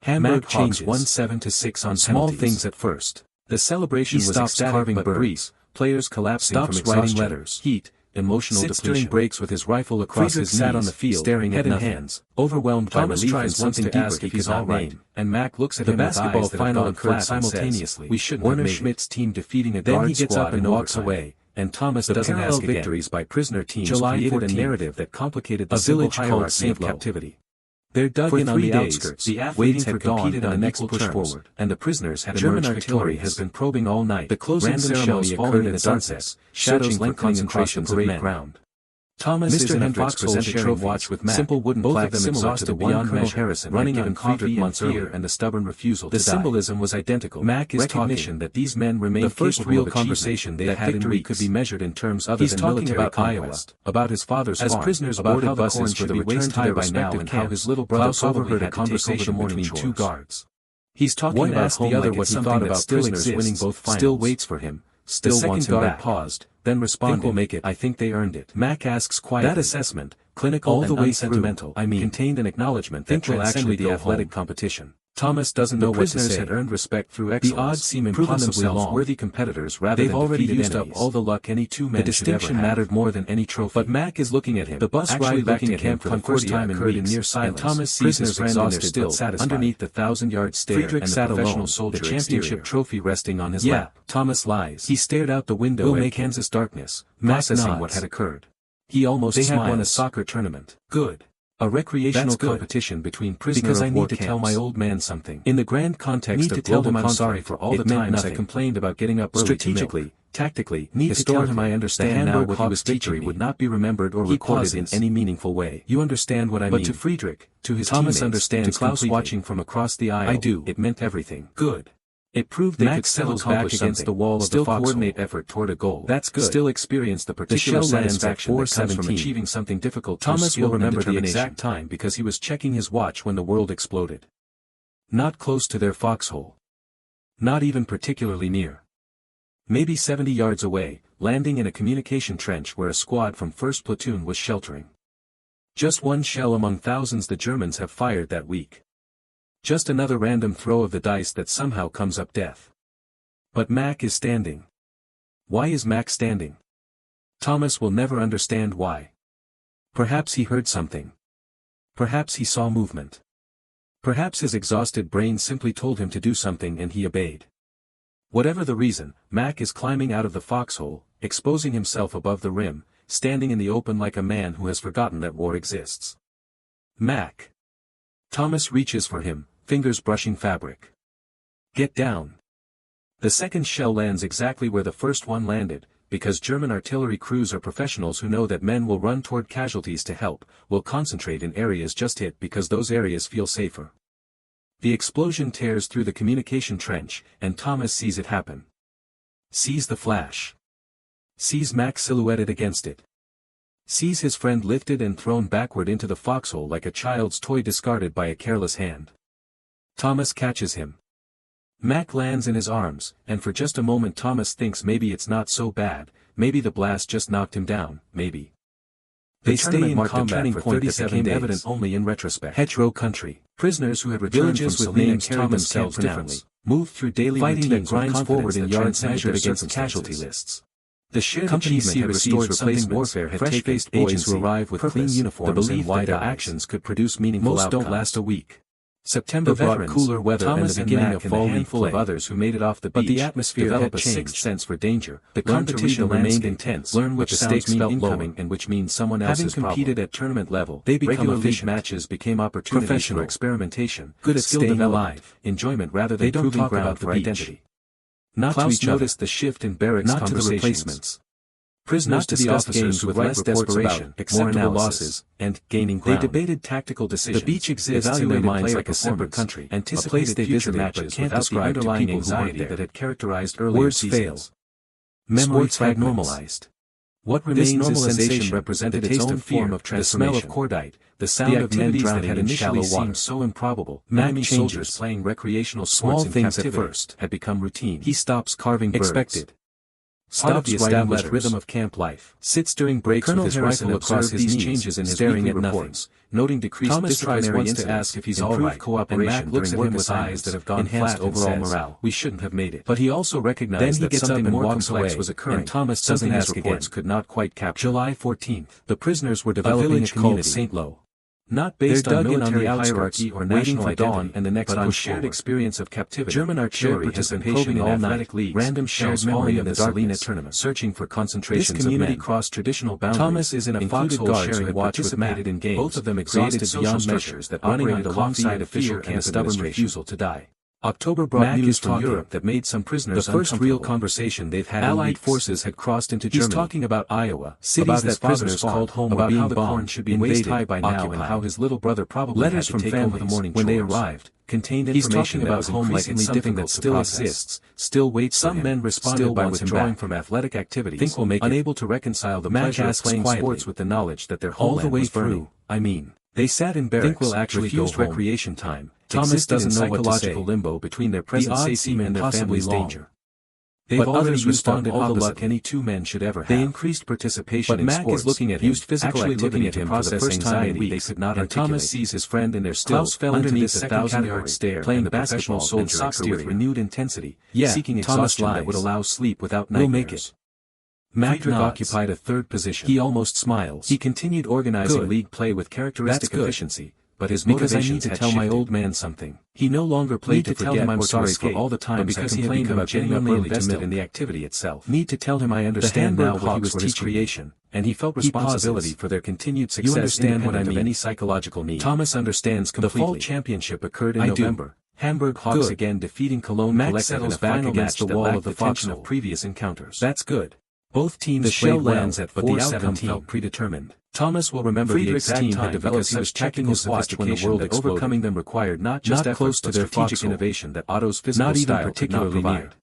Hamburg changed 1-7-6 on small things at first. The celebration was ecstatic but brief. Players collapsing from exhaustion, letters, heat, emotional depletion. During breaks with his rifle across his knees, sat on the field, staring at nothing. Hands, overwhelmed by relief and something deeper he could not name. And Mac looks at him with eyes that have gone flat. The basketball final occurred simultaneously. We shouldn't have made it. Werner Schmidt's team defeating a guard squad. Then he gets up and walks away. And Thomas doesn't ask again. Victories by prisoner teams created a narrative that complicated the village hierarchy of captivity. They're dug in on the outskirts, the athletes had competed on the next push forward, and the prisoners had emerged victorious. German artillery has been probing all night. The closing ceremony occurred in the sunset, shadows lengthening across the parade ground. Thomas is in a foxhole sharing watch with Mac. Simple wooden plaque exhausted beyond measure, running on coffee months earlier and the stubborn refusal to die. The symbolism was identical. Mac is recognition that these men remained the first real conversation they had in weeks could be measured in terms other than military conquest, about his father's farm, as prisoners aboard buses for the return to their respective camps. His little brother overheard a conversation between 2 guards. He's talking about the other what he thought about prisoners winning both finals. Still waits for him. Still wants him back. Paused, then responded, "We'll make it. I think they earned it." Mac asks quietly. That assessment, clinical all the way sentimental, contained an acknowledgement that will actually the athletic competition. Thomas doesn't know what to say. Prisoners had earned respect through excellence. The odds seem impossibly long. Worthy competitors rather than defeated enemies. They've already used up all the luck any 2 men should ever have. The distinction mattered more than any trophy. But Mac is looking at him. The bus ride back to Camp Concordia occurred in near silence. And Thomas sees his friend exhausted but satisfied. Underneath the 1,000-yard stare Friedrich and the professional soldier, the championship trophy resting on his lap. Thomas lies. He stared out the window at Kansas darkness, processing what had occurred. He almost smiles. They had won a soccer tournament. Good. A recreational competition between prisoners because I need to tell my old man something. In the grand context of global conflict, I'm sorry for all the times I complained about getting up early. Strategically, tactically, need to tell him I understand now what he was teaching me would not be remembered or recorded in any meaningful way. You understand what I mean. But to Friedrich, to his Thomas understands, to Klaus watching from across the aisle, I do. It meant everything. Good. It proved they could still back against the wall of the coordinate effort toward a goal. That's good. Still experience the particular satisfaction that comes from achieving something difficult. Thomas will remember the exact time because he was checking his watch when the world exploded. Not close to their foxhole. Not even particularly near. Maybe 70 yards away, landing in a communication trench where a squad from 1st Platoon was sheltering. Just one shell among thousands the Germans have fired that week. Just another random throw of the dice that somehow comes up death. But Mac is standing. Why is Mac standing? Thomas will never understand why. Perhaps he heard something. Perhaps he saw movement. Perhaps his exhausted brain simply told him to do something and he obeyed. Whatever the reason, Mac is climbing out of the foxhole, exposing himself above the rim, standing in the open like a man who has forgotten that war exists. Mac. Thomas reaches for him, fingers brushing fabric. Get down. The second shell lands exactly where the first one landed, because German artillery crews are professionals who know that men will run toward casualties to help, will concentrate in areas just hit because those areas feel safer. The explosion tears through the communication trench, and Thomas sees it happen. Sees the flash. Sees Mac silhouetted against it. Sees his friend lifted and thrown backward into the foxhole like a child's toy discarded by a careless hand. Thomas catches him. Mac lands in his arms, and for just a moment Thomas thinks maybe it's not so bad, maybe the blast just knocked him down, maybe. They stay in combat for 37 days, evident only in retrospect. Hetero country. Prisoners who had returned from Salina carried themselves differently, moved through daily fighting that grinds forward in yards measured against casualty lists. The shared achievement had restored something warfare had fresh-faced agents who arrive with clean uniforms and wide-eyed actions could produce meaningful outcomes. Most don't last a week. September brought cooler weather and the beginning of fall leaf play. Of others who made it off the beach, but the atmosphere developed a sixth sense for danger. The competition remained intense. Learn which stakes mean incoming and which means someone else's problem. Having competed at tournament level, they become efficient. Matches became opportunities for experimentation, good at staying alive, enjoyment rather than proving ground for identity. Not to each noticed the shift in barracks conversations. Prisoners to the officers with less desperation, acceptable losses, and gaining ground. They debated tactical decisions. The beach exists in their minds like a separate country, anticipated future matches without the underlying anxiety that had characterized earlier seasons. Memory fragmentalized. What remains is sensation represented its own form of transformation. The smell of cordite, the sound of men drowning in shallow water seemed so improbable. Enemy soldiers playing recreational sports in captivity at first had become routine. He stops carving birds. Expected. Stop the established rhythm of camp life. Sits during breaks with his rifle across his knees, changes in his staring at reports, noting decreased disciplinary incidents, to ask if he's all right, cooperation, and Mac looks at him with eyes that have gone flat overall morale. We shouldn't have made it. But he also recognized that something more complex was occurring, and Thomas doesn't ask reports could not quite capture. July 14th. The prisoners were developing a community called St. Lo. Not based on military hierarchy or national dawn and the next but on shared experience of captivity. German artillery has been probing all night. Random shells falling in the Darlina tournament, searching for concentrations of men. This community crossed traditional boundaries. Thomas is in a foxhole sharing watch with Mac. In games. Both of them exhausted beyond measures that operated alongside official camp and a stubborn refusal to die. October brought news from Europe that made some prisoners uncomfortable. The first real conversation they've had Allied forces had crossed into Germany. He's talking about Iowa, cities that prisoners called home, about how the corn should be invaded by now and how his little brother probably letters from family the morning when they arrived contained information about home like it's something that still exists, still waits. Some men responded by withdrawing from athletic activities, think we'll make unable to reconcile the pleasure of playing sports with the knowledge that their whole the way through. I mean, they sat in barracks, think we'll actually refused recreation time. Thomas doesn't know what to say. Limbo between their present safety and their family's danger. They've already responded all the luck any two men should ever have. They increased participation in sports. But Mac is looking at him, used physical activity to process anxiety they could not articulate. Thomas sees his friend in their Klaus fell underneath the 1,000-yard stare, playing basketball and soccer with renewed intensity, seeking exhaustion that would allow sleep without nightmares. We'll make it. Mac occupied a third position. He almost smiles. He continued organizing league play with characteristic efficiency. But his motivations had shifted. Because I need to tell my old man something. He no longer played to tell him I'm sorry for all the times because he had become genuinely invested in the activity itself. Need to tell him I understand now what he was teaching creation, and he felt responsibility for their continued success. You understand what I mean? Of any psychological need. Thomas understands completely. The fall championship occurred in November. Hamburg Hawks again defeating Cologne Collective in a back against the wall of the function of previous encounters. That's good. Both teams played well, but the outcome felt predetermined. Thomas will remember Friedrich's team had developed such technical sophistication when the world exploded. Overcoming them required not just close to their strategic innovation that Otto's physical style could not provide.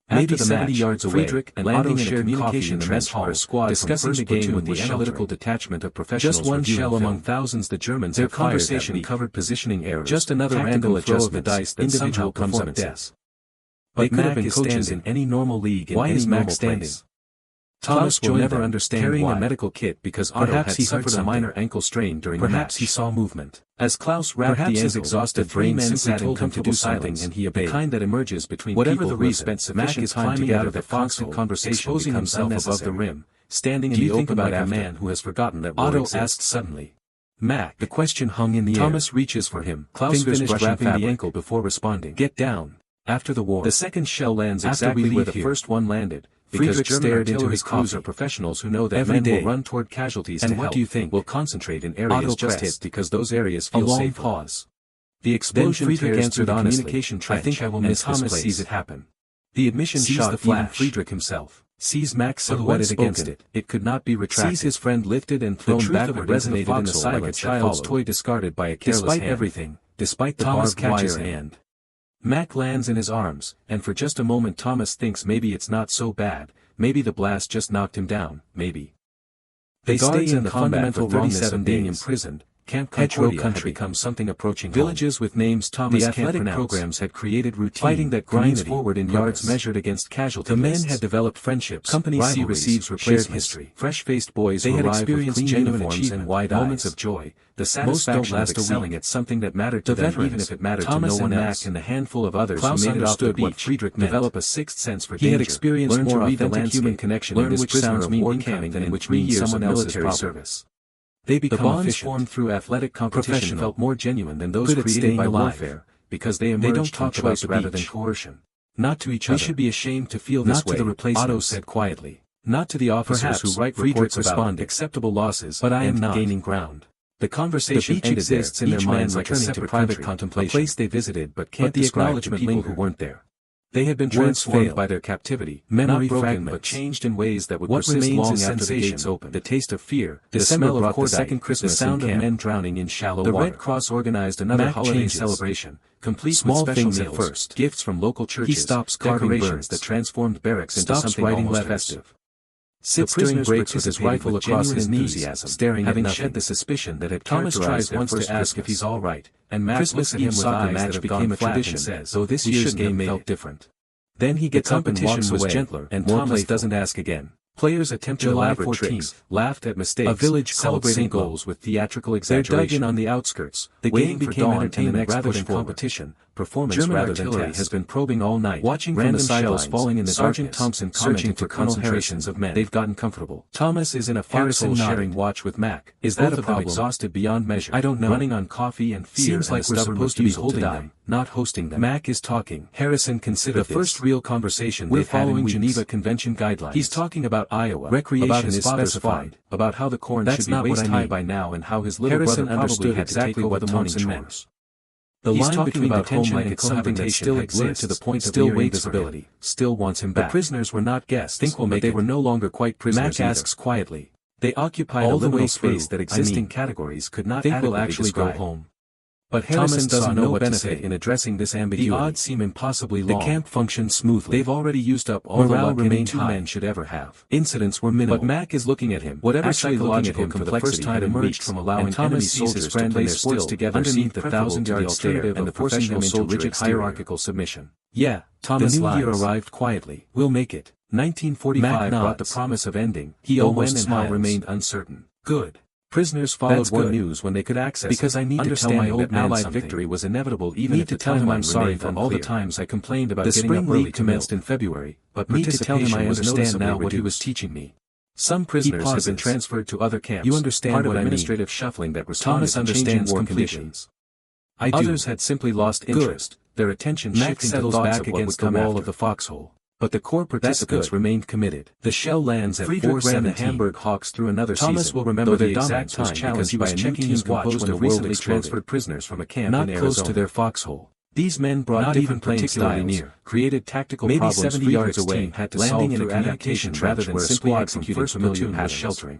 Maybe 70 yards away, Friedrich and Otto shared communication in the mess hall, discussing the game with the analytical detachment of professionals. Just one shell among thousands the Germans have fired. Their conversation covered positioning errors, just another random throw of the dice that somehow comes up death. But Mac is standing in any normal league in any normal place. Thomas will never understand carrying a medical kit because Otto had suffered a minor ankle strain during the match. Perhaps he saw movement. As Klaus wrapped the ankle, exhausted brain simply told him to do something and he obeyed. The kind that emerges between whatever the reason, spent sufficient time to out of the constant conversation, exposing himself above the rim, standing in the open about a man who has forgotten that Otto asked suddenly. Mac. The question hung in the air. Thomas reaches for him. Klaus finished wrapping the ankle before responding. Get down. After the war, the second shell lands exactly where the first one landed. Friedrich stared into his crews of professionals who know that men will run toward casualties and what do you think will concentrate in areas just hit because those areas feel safe. A long pause. The explosion Friedrich answered honestly, I think I will miss this place. Thomas sees it happen. The admission shot even Friedrich himself. Sees Mac silhouetted against it. It could not be retracted. Sees his friend lifted and thrown backward resonated in the silence like a child's toy discarded by a careless hand. Despite everything, despite the barbed wire hand. Mac lands in his arms, and for just a moment Thomas thinks maybe it's not so bad, maybe the blast just knocked him down, maybe. They stay in the fundamental wrongness of being imprisoned. Camp Concordia had become something approaching villages with names Thomas can't pronounce. The athletic programs had created routine fighting that grinds forward in yards measured against casualty. The men had developed friendships. Company C receives replacement history. Fresh-faced boys who arrive with clean uniforms and wide moments of joy. The satisfaction of excelling at something that mattered to them, even if it mattered to no one else. And a handful of others who made it off the beach develop a sixth sense for danger. He had experienced more authentic human connection in this prisoner of war camp than in which means someone else's military. They become the bonds formed through athletic competition felt more genuine than those created by warfare, because they don't talk choice rather than coercion. Not to each other. We should be ashamed to feel this way, Otto said quietly. Not to the officers who write reports about acceptable losses, but I am not gaining ground. The conversation exists in their minds like a separate private contemplation, a place they visited but can't describe to people who weren't there. They had been transformed by their captivity, memory broken but changed in ways that would persist long after the gates opened. The taste of fear, the smell of the second Christmas, the sound of men drowning in shallow water. The Red Cross organized another holiday celebration, complete small with special meals, first, gifts from local churches, he stops decorations that transformed barracks into something almost festive. Sits during breaks with his rifle across his knees, staring having shed the suspicion that had Thomas tries once to ask if he's all right, and Mac looks at him with eyes that have gone flat and says, "So this year's game felt different." Then he gets up and walks away, gentler, and Thomas doesn't ask again. Players attempted elaborate tricks, laughed at mistakes, a village celebrating goals with theatrical exaggeration. They're dug in on the outskirts. The game became entertainment rather than competition. Performance German rather than test has been probing all night, watching random shells falling in the Sergeant Thompson searching for concentrations of men. They've gotten comfortable. Thomas is in a foxhole sharing watch with Mac. Is that a problem? Exhausted beyond measure. I don't know. Running on coffee and fear. Seems like we're supposed to be holding them, not hosting them. Mac is talking. Harrison considered the first real conversation we're following Geneva Convention guidelines. He's talking about Iowa. Recreation is specified. About how the corn should be waist high by now and how his little brother understood exactly what the Thompson meant. The line between detention and cohabitation still exists to the point of near invisibility. Still wants him back. The prisoners were not guests, but they were no longer quite prisoners. Mac asks quietly. They occupied all the liminal space that existing categories could not adequately describe. Go home. But Harrison doesn't know what benefit in addressing this ambiguity. The odds seem impossibly long. The camp functions smoothly. They've already used up all the luck any two men should ever have. Incidents were minimal. But Mac is looking at him. Whatever psychological complexity had emerged from allowing enemy soldiers to play sports together underneath the 1,000-yard stare and the forcing them into rigid hierarchical submission. Yeah, Thomas lies. The new year arrived quietly. We'll make it. 1945 brought the promise of ending. He almost smiled. Remained uncertain. Good. Prisoners followed war news when they could access because I need to tell my old man Allied victory was inevitable even if to tell him I'm sorry for all the times I complained about getting up early commenced in February, but need to tell him I understand now what he was teaching me. Some prisoners have been transferred to other camps. You understand part of administrative shuffling that responded to changing war conditions. I do. Others had simply lost interest, their attention shifting to thoughts back against the wall of the foxhole. But the core participants remained committed. The shell lands at 4:17. The Hamburg Hawks through another season. Thomas will remember the exact time because he was checking his watch when the recently transferred prisoners from a camp not in close to their foxhole. These men brought not even particularly near, created tactical maybe problems 70 yards away, had to landing in a adaptation rather than simply executing familiar patterns. Sheltering.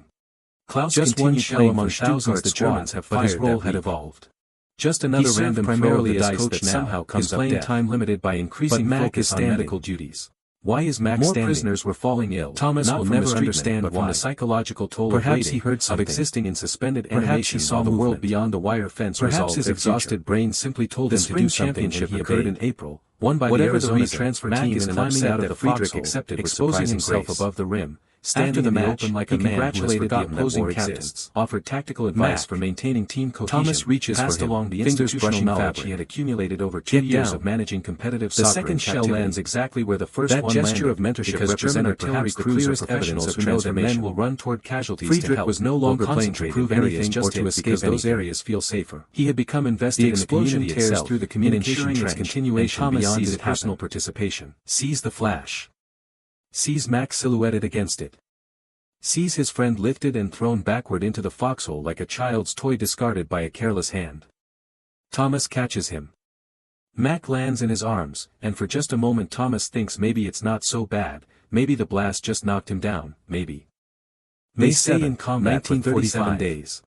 Klaus just one shell among thousands the Germans have fired. His role had evolved. Just another random primarily throw of the dice that somehow comes up playing time limited by increasing focus on medical duties. Why is Mac standing? More prisoners were falling ill. Thomas will never understand why. The psychological toll perhaps he heard something of existing in suspended animation. Perhaps he saw the world beyond the wire fence. Perhaps his exhausted brain simply told him to do something. Championship occurred in April, won by the Arizona transfer team in an upset out of the Friedrich accepted, exposing himself above the rim. Standing in the open like a man congratulated the opposing captains, offered tactical advice for maintaining team cohesion. Thomas reaches passed for him, along the institutional knowledge he had accumulated over 2 years of managing competitive soccer. The second shell lands exactly where the first one landed. That gesture of mentorship represented perhaps the clearest evidence of transformation. Men will run toward casualties. Friedrich was no longer playing to prove anything or to escape those areas feel safer. He had become invested in the community itself, through the communication its continuation beyond his personal participation. Sees the flash. Sees Mac silhouetted against it. Sees his friend lifted and thrown backward into the foxhole like a child's toy discarded by a careless hand. Thomas catches him. Mac lands in his arms, and for just a moment Thomas thinks maybe it's not so bad, maybe the blast just knocked him down, maybe. They stay in combat for 37 days.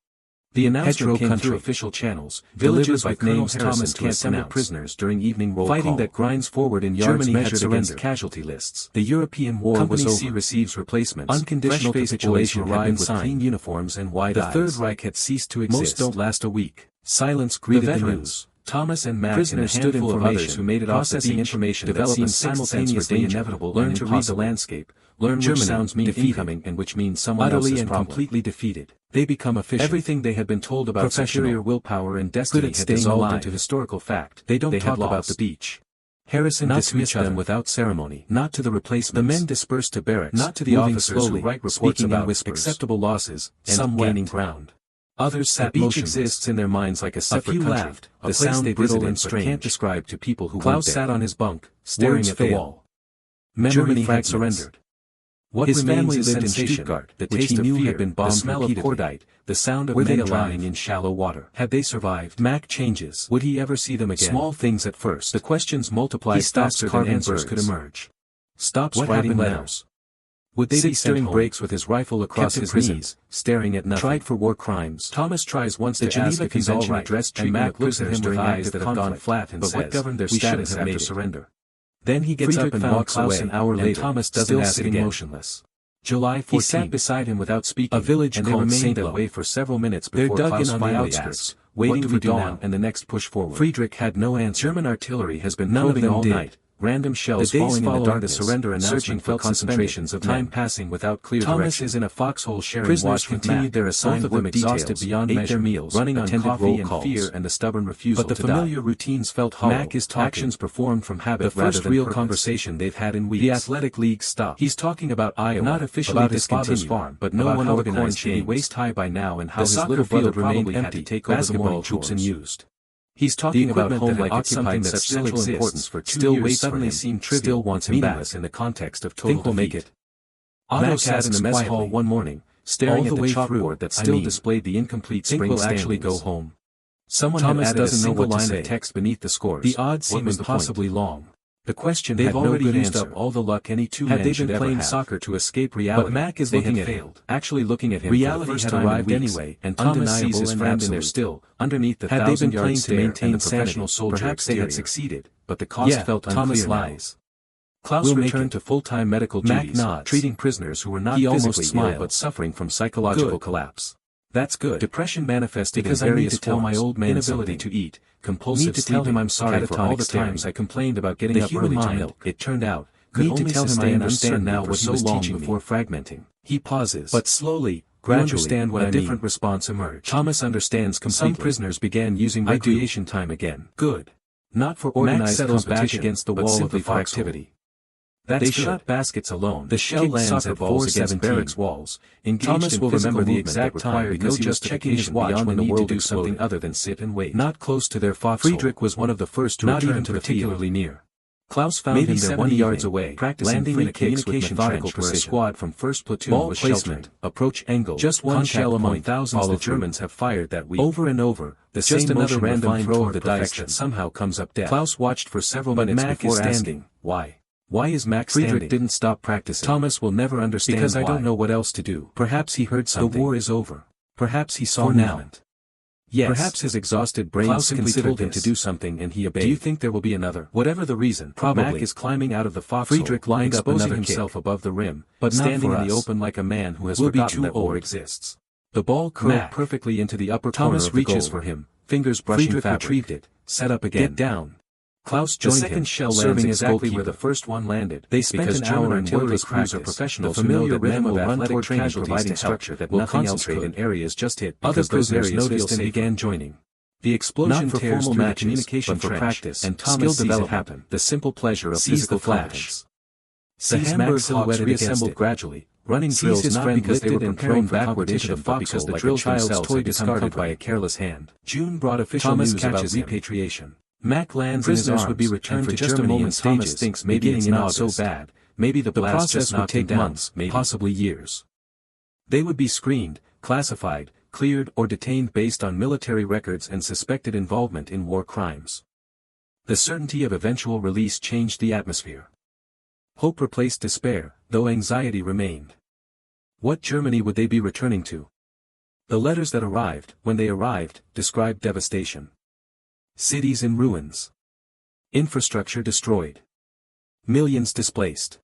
The announcement came through official channels, villages with names Thomas to assemble prisoners during evening roll call. Fighting that grinds forward in yards measured against casualty lists. The European war was over. C receives replacements. Unconditional capitulation arrived with clean uniforms and wide eyes. The Third Reich had ceased to exist. Most don't last a week. Silence greeted the news. Thomas and Mac prisoners stood in formation who made it processing information developed a simultaneously inevitable learn to read the landscape, learn which sounds mean incoming and which means someone utterly and completely defeated. They become efficient. Everything they had been told about superior willpower and destiny had dissolved into historical fact. They don't talk about the beach. Harrison dismissed them without ceremony. Not to the replacements. The men dispersed to barracks. Not to the officers who write reports about acceptable losses, and some gaining ground. Others sat motionless. Each exists in their minds like a separate country. Laughed, a sound they brittle and strange. Can't describe to people who Klaus sat on his bunk, staring at the wall. Germany had surrendered. What his family lived in Stuttgart, the taste of fear, had been bombed, the smell of cordite, the sound of men drowning in shallow water. Had they survived? Mac changes. Would he ever see them again? Small things at first. The questions multiplied faster than answers could emerge. Stops writing letters. Would they be during breaks with his rifle across his knees, staring at nothing? Tried for war crimes. Thomas tries once to ask if he's all right, and Mac looks at him with eyes that have gone flat and says, what governed their status after surrender? Then he gets up and walks away, an hour later, Thomas doesn't ask again. Motionless. July 14. He sat beside him without speaking, a village and they remained that way for several minutes before Klaus finally asked, waiting for dawn and the next push forward. Friedrich had no answer. German artillery has been probing all night. Random shells falling in the darkness, surrender announcement for concentrations of time passing without clear direction. Thomas is in a foxhole sharing watch with Mac. Prisoners continued their assigned work, exhausted beyond measure, their meals, running on coffee and fear and a stubborn refusal to die. But the familiar routines felt hollow. Mac is talking. Actions performed from habit rather than purpose. The first real conversation they've had in weeks. The athletic league stopped. He's talking about Iowa, not officially about his father's farm, but no one organized should be waist high by now and how his little field remained empty. Take basketball hoops unused. He's talking about home like it's something that's still importance for 2 years suddenly seemed trivial, still wants him back in the context of total defeat. Think we'll make it. Otto sat in the mess hall one morning, staring at the chalkboard that still displayed the incomplete spring standings. Think we'll actually go home. Someone had added a single line of text beneath the scores. The odds seem impossibly long. The question had no good answer. All the luck any two men should ever have. Had they been playing soccer to escape reality? But Mac is looking at him, actually looking at him. Reality had arrived anyway, and Thomas sees his friend in there still, underneath the 1,000-yard stare and the professional soldier. Perhaps they had succeeded, but the cost felt unclear. Thomas lies. Klaus returned to full-time medical duties, treating prisoners who were not physically ill but suffering from psychological collapse. That's good. Depression manifested because in various forms. I need to tell my old man inability to eat, compulsive sleeping, tell him I'm sorry for all the times I complained about getting up early to milk. It turned out, could only tell him I understand now what he was teaching before fragmenting. He pauses. But slowly, gradually, understand what a different response emerged. Thomas understands completely. Some prisoners began using recreation time again. Good. Not for organized competition, against the wall of the activity. They shot baskets alone. The shell lands at 4-7 barracks walls. Thomas will remember the exact time because he was checking his watch when the world do something other than sit and wait. Not close to their foxhole. Friedrich was one of the first to return to particularly near. Klaus found him there 20 yards away, practicing free kicks with methodical precision. A squad from 1st Platoon was placement, approach angle, just one shell among thousands the Germans have fired that week. Over and over, the same another random throw of the dice that somehow comes up dead. Klaus watched for several minutes before asking, why? Why is Max standing? Friedrich didn't stop practicing. Thomas will never understand because why. I don't know what else to do. Perhaps he heard something. The war is over. Perhaps he saw now. Yes. Perhaps his exhausted brain simply told him to do something and he obeyed. Do you think there will be another? Whatever the reason, probably. Mac is climbing out of the foxhole. Friedrich lined up another himself above the rim, but standing in the open like a man who has forgotten that war exists. The ball curled perfectly into the upper corner of the goal. Thomas reaches for him, fingers brushing fabric. Friedrich retrieved it, sat up again. Get down. Klaus joined him, serving exactly where the first one landed. They spent an hour in wordless cruiser professionals who know that men will run toward casualties to structure that nothing else could in areas just hit. Other prisoners noticed and began joining. The explosion tears through the communication trench, and Thomas sees it happen. The simple pleasure of physical flash. The Hamburg silhouette reassembled gradually, running drills not because they were preparing backward into the foxhole like a child's toy discarded by a careless hand. June brought official news about repatriation. Mac lands in his arms, would be returned for just a moment. Thomas thinks maybe it's not so bad, maybe the process would take months, possibly years. They would be screened, classified, cleared or detained based on military records and suspected involvement in war crimes. The certainty of eventual release changed the atmosphere. Hope replaced despair, though anxiety remained. What Germany would they be returning to? The letters that arrived, when they arrived, described devastation. Cities in ruins. Infrastructure destroyed. Millions displaced.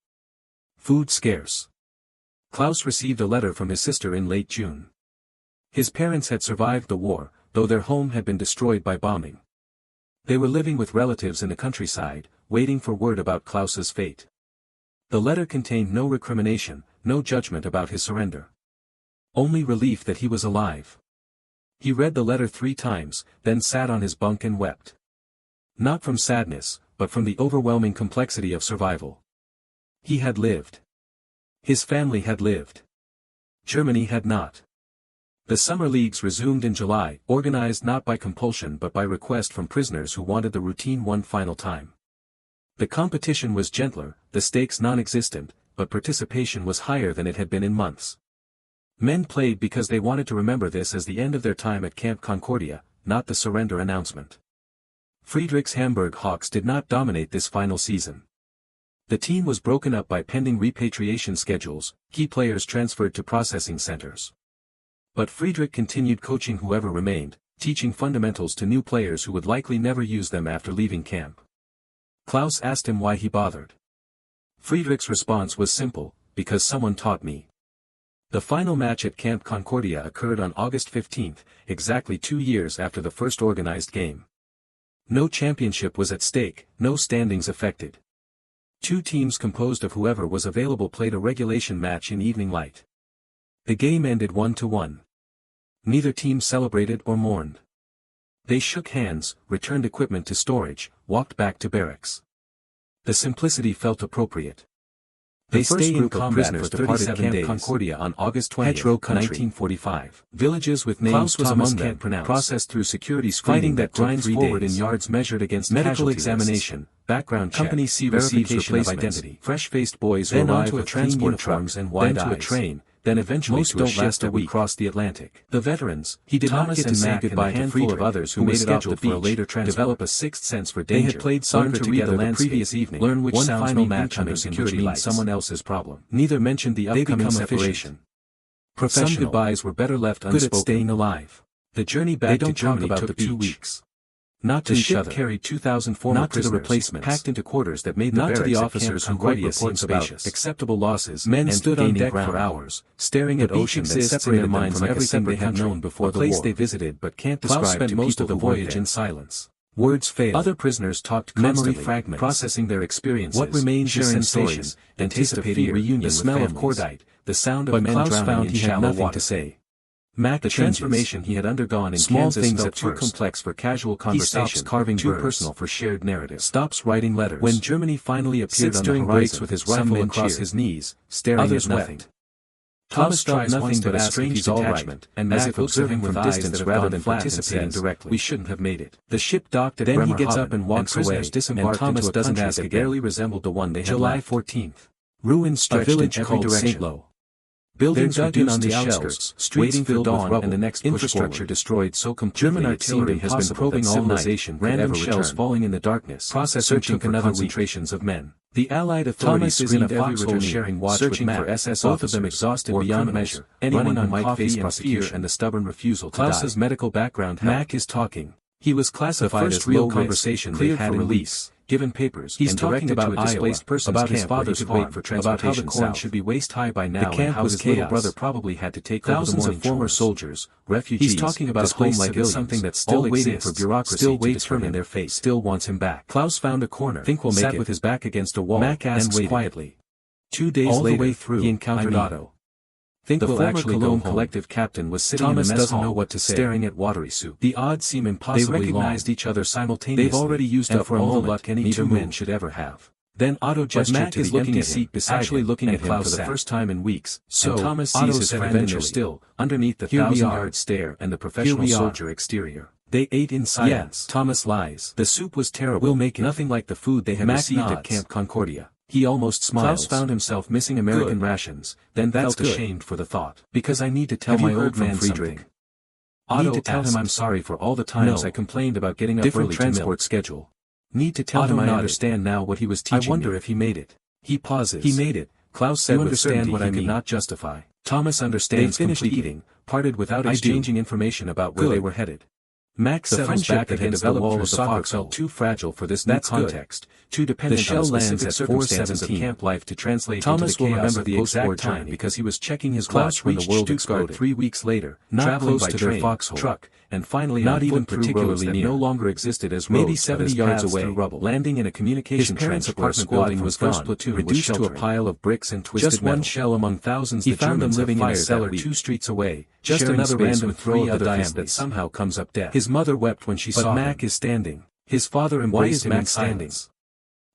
Food scarce. Klaus received a letter from his sister in late June. His parents had survived the war, though their home had been destroyed by bombing. They were living with relatives in the countryside, waiting for word about Klaus's fate. The letter contained no recrimination, no judgment about his surrender. Only relief that he was alive. He read the letter 3 times, then sat on his bunk and wept. Not from sadness, but from the overwhelming complexity of survival. He had lived. His family had lived. Germany had not. The summer leagues resumed in July, organized not by compulsion but by request from prisoners who wanted the routine one final time. The competition was gentler, the stakes non-existent, but participation was higher than it had been in months. Men played because they wanted to remember this as the end of their time at Camp Concordia, not the surrender announcement. Friedrich's Hamburg Hawks did not dominate this final season. The team was broken up by pending repatriation schedules, key players transferred to processing centers. But Friedrich continued coaching whoever remained, teaching fundamentals to new players who would likely never use them after leaving camp. Klaus asked him why he bothered. Friedrich's response was simple, because someone taught me. The final match at Camp Concordia occurred on August 15, exactly 2 years after the first organized game. No championship was at stake, no standings affected. 2 teams composed of whoever was available played a regulation match in evening light. The game ended 1-1. Neither team celebrated or mourned. They shook hands, returned equipment to storage, walked back to barracks. The simplicity felt appropriate. They stayed in combat for 37 days. Camp Concordia on August 20, 1945. Villages with names Thomas can't pronounce. Processed through security screening that grinds forward in yards measured against medical examination, background check, company C verification of identity. Fresh-faced boys arrive to a transport trucks and wide eyes. Then to a train, then eventually most to a ship that would cross the Atlantic. The veterans, he did not get to say goodbye to Friedrich, of others who made it off the beach, for a later develop a sixth sense for danger. They had played soccer together the previous evening, learn which one final match under security means someone else's problem. Neither mentioned the upcoming separation. Professional. Some goodbyes were better left unspoken. Good at staying alive. The journey back to Germany took 2 weeks. Not to each other. The ship carried 2,000 former prisoners, to the replacements, packed into quarters that made the barracks to the officers who quite reports about acceptable losses. Men stood on deck for hours, staring at ocean that separated minds from everything they had known before the war. A place they visited but can't describe. Klaus spent most of the voyage in silence. Words failed. Other prisoners talked memory fragments, processing their experiences. What remains is sensation, anticipating reunion. The smell of cordite, the sound of men drowning in shallow water. To say. The transformation he had undergone in small Kansas things felt too complex for casual conversation, he stops carving too personal for shared narrative, stops writing letters. When Germany finally appeared on the horizon, with his rifle across his knees, staring others at nothing. Thomas tries nothing but a strange detachment, and as if observing from distance rather than participating directly. We shouldn't have made it. The ship docked at then he gets up and walks away, and Thomas doesn't ask again. Barely resembled the one they had July 14th. Ruins stretched in every direction. Buildings dug in on the outskirts, streets filled with rubble, and the next infrastructure destroyed so completely. German artillery has been probing all night, random shells falling in the darkness, searching for concentrations of men. The Allied authorities screened every return sharing watch searching for SS both of them exhausted beyond measure, anyone who might face prosecution and the stubborn refusal to die. Klaus's medical background Mac is talking. He was classified as real conversation they had in release. Given papers, he's talking about a displaced person's about his father's farm, about how the corn should be waist high by now, the camp and how his little brother probably had to take thousands of former soldiers, refugees. He's talking about home like it's something that still waiting for bureaucracy still to determine their fate, still wants him back. Klaus found a corner, think we'll make it, with his back against a wall. Mac asks quietly. 2 days later, all the way through, he encountered Otto. Think the former Cologne collective captain was sitting in the mess doesn't know what to say, staring at watery soup. The odds seem impossibly long. They recognized each other simultaneously. They've already used up all the luck any two men should ever have. Then Otto gestured to the empty seat beside him, actually looking at him for the first time in weeks. So Thomas sees his friend eventually still, underneath the 1,000-yard stare and the professional soldier exterior. They ate in silence. Yes, Thomas lies. The soup was terrible. We'll make it. Nothing like the food they had received at Camp Concordia. He almost smiles. Klaus found himself missing American rations, then felt ashamed for the thought. Because I need to tell my old man Friedrich. Otto need to tell him I'm sorry for all the times I complained about getting up early transport schedule. Need to tell him I understand now what he was teaching me. I wonder if he made it. He pauses. He made it. Klaus said with certainty what I mean. Could not justify. Thomas understands. They finished eating, parted without exchanging information about where they were headed. Max settles back against the wall of the foxhole too fragile for this new context, too dependent on the specific circumstances of camp life to translate into the chaos of the exact time because he was checking his watch when the world exploded 3 weeks later, traveling by train, truck, and finally not even particularly near, no longer existed as roads, maybe 70 yards away, landing in a communication trench where a squad from first platoon reduced to a pile of bricks and twisted metal. Just one shell among thousands. He found them living in a cellar 2 streets away, just another random throw of the dice that somehow comes up death. His mother wept when she saw him. But Mac is standing. His father embraced him in silence.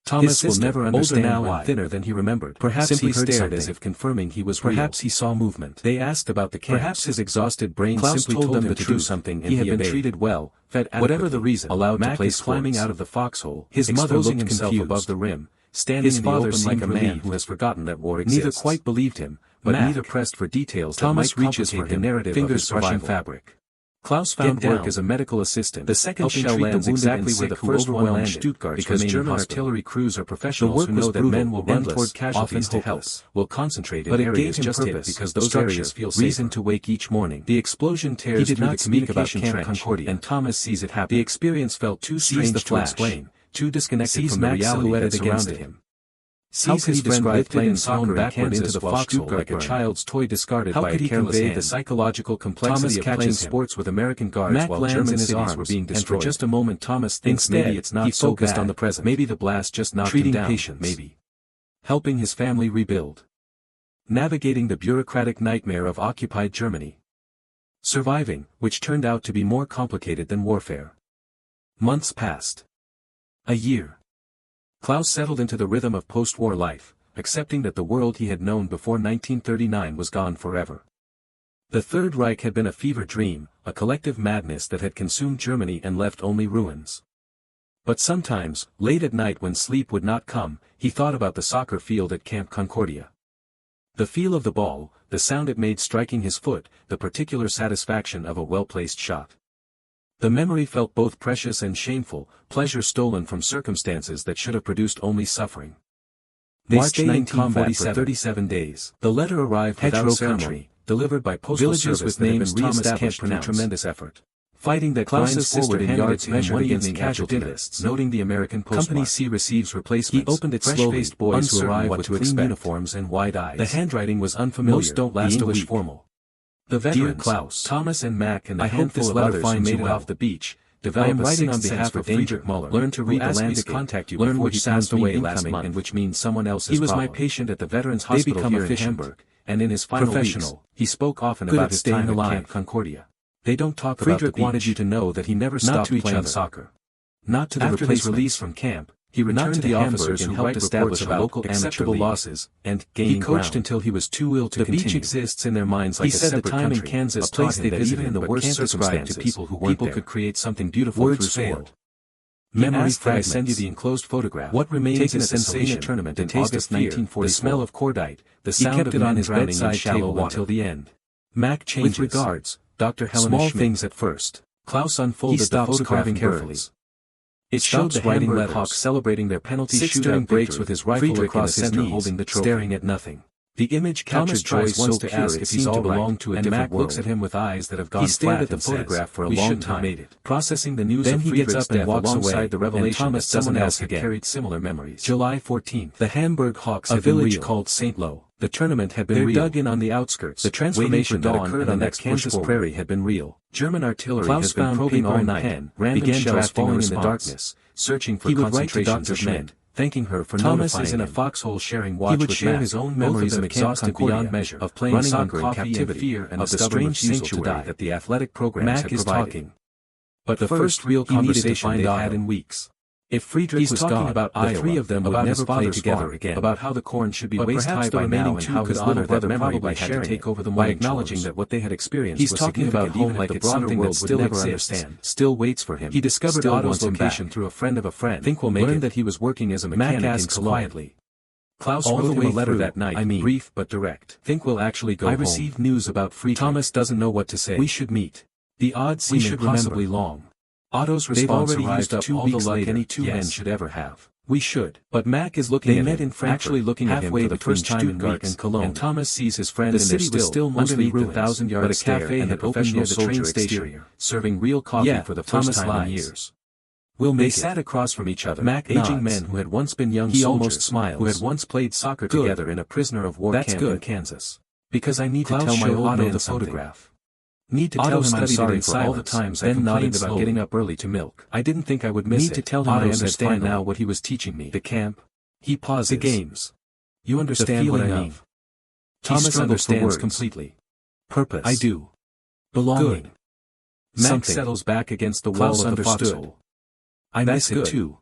Thomas will never understand now why. Thinner than he remembered. Perhaps simply he stared as if confirming he was perhaps real. He saw movement. They asked about the camp. Perhaps his exhausted brain Klaus simply told them to do something and he had been treated well, fed whatever the reason, allowed Mac to play climbing out of the foxhole, his mother looked himself above the rim, standing his in the open like a man who has forgotten that war exists. Neither quite believed him, but neither pressed for details that might reaches for him narrative fingers brushing fabric. Klaus found work as a medical assistant. The second shell lands exactly where the first one landed, Stuttgart, because German artillery crews are professionals who know that men will run toward casualties to help, will concentrate in areas just hit because those areas feel reason to wake each morning. The explosion tears through the communication trench, Concordia, and Thomas sees it happen. The experience felt too strange to explain, too disconnected from the reality that surrounded him. Sees his friend lifted and thrown backward into the foxhole like a child's toy discarded by a careless hand. The psychological complexity of playing sports with American guards while German cities were being destroyed. And for just a moment Thomas thinks maybe it's not so bad. On the present. Maybe the blast just knocked him down. Patience. Maybe. Helping his family rebuild. Navigating the bureaucratic nightmare of occupied Germany. Surviving, which turned out to be more complicated than warfare. Months passed. A year. Klaus settled into the rhythm of post-war life, accepting that the world he had known before 1939 was gone forever. The Third Reich had been a fever dream, a collective madness that had consumed Germany and left only ruins. But sometimes, late at night when sleep would not come, he thought about the soccer field at Camp Concordia. The feel of the ball, the sound it made striking his foot, the particular satisfaction of a well-placed shot. The memory felt both precious and shameful, pleasure stolen from circumstances that should have produced only suffering. They stayed in combat for 37 days. The letter arrived without ceremony, delivered by postal service with names Thomas can't pronounce. Tremendous effort. Fighting that Klaus's forward in yards measured against casualty lists, noting the American postmark. Company C receives replacements. He opened it slowly, fresh-faced boys who arrived with clean uniforms and wide eyes. The handwriting was unfamiliar. Most don't last English formal. The veterans, Dear Klaus, Thomas and Mac and a handful of others who made it off the beach, develop writing on behalf of Friedrich Müller. Learn to read the landscape. Contact you learn which passed away last month, and which means someone else's problem. He was my patient at the Veterans Hospital here in Hamburg, and in his final weeks, he spoke often about his time at Camp Concordia. They don't talk about the beach. Friedrich wanted you to know that he never stopped playing soccer. Not to the After his release from camp, he returned to the officers who helped establish local acceptable losses, and gained ground. He coached until he was too ill to continue. The beach exists in their minds like a separate country. He said the time in Kansas taught him that even in the worst circumstances, to people who weren't there, could create something beautiful through sport. Memory fragments. I send you the enclosed photograph. What remains in a sensation tournament in August 1944. The smell of cordite, the sound of it on his bedside table until the end. Mac changes. With regards, Dr. Helena Small things at first. Klaus unfolded the photograph carefully. It showed the Hamburg Hawks celebrating their penalty shootout breaks with his rifle across his knees, holding the trophy, staring at nothing. The image captured Joyce wants to ask if he's all belonged to a different world. Mac looks at him with eyes that have gone flat. He stared at the photograph for a long time, processing the news of Friedrich's death alongside the revelation that someone else had carried similar memories. July 14th. The Hamburg Hawks had been real. A village called St. Lo. The tournament had been real. They're dug in on the outskirts. The transformation that occurred on that Kansas prairie had been real. German artillery has been probing all night. Random shells falling in the darkness, searching for concentrations of men. Thanking her for Thomas is in a foxhole sharing watch with Mac. He would share his own memories of exhausted beyond measure, of playing soccer in captivity, fear and of the strange sanctuary that the athletic programs had provided. But the first real conversation they had in weeks. If Friedrich was gone, about the three of them would never play together again. About how the corn should be waist high by now and how his little brother probably had to take over the by acknowledging that what they had experienced was significant. He's talking about home like it's something that still never understand, still waits for him. He discovered Otto's location through a friend of a friend. Think we'll make it. Learned that he was working as a mechanic in Cologne. Quietly. Klaus wrote him a letter that night, brief but direct. Think we'll actually go home. I received news about Friedrich. Thomas doesn't know what to say. We should meet. The odds seem impossibly long. Otto's response arrived up all the luck any two men should ever have. We should. But Mac is looking at him, actually looking at him for the first time in weeks, and Cologne. And Thomas sees his friend in there still mostly ruins, 1,000-yard but a cafe had opened near the train station, serving real coffee for the first time in years. We'll make it. They sat across from each other, Mac aging men who had once been young soldiers, almost smiles, who had once played soccer together in a prisoner of war camp in Kansas. Because I need to tell my old man the photograph. Need to tell him I'm sorry for all the times I complained about getting up early to milk. I didn't think I would miss it. Need to tell him I understand now what he was teaching me. The camp. He pauses. The games. You understand what I mean. Thomas understands completely. Purpose. I do. Belonging. Good. Mac settles back against the wall of the foxhole. I miss it too.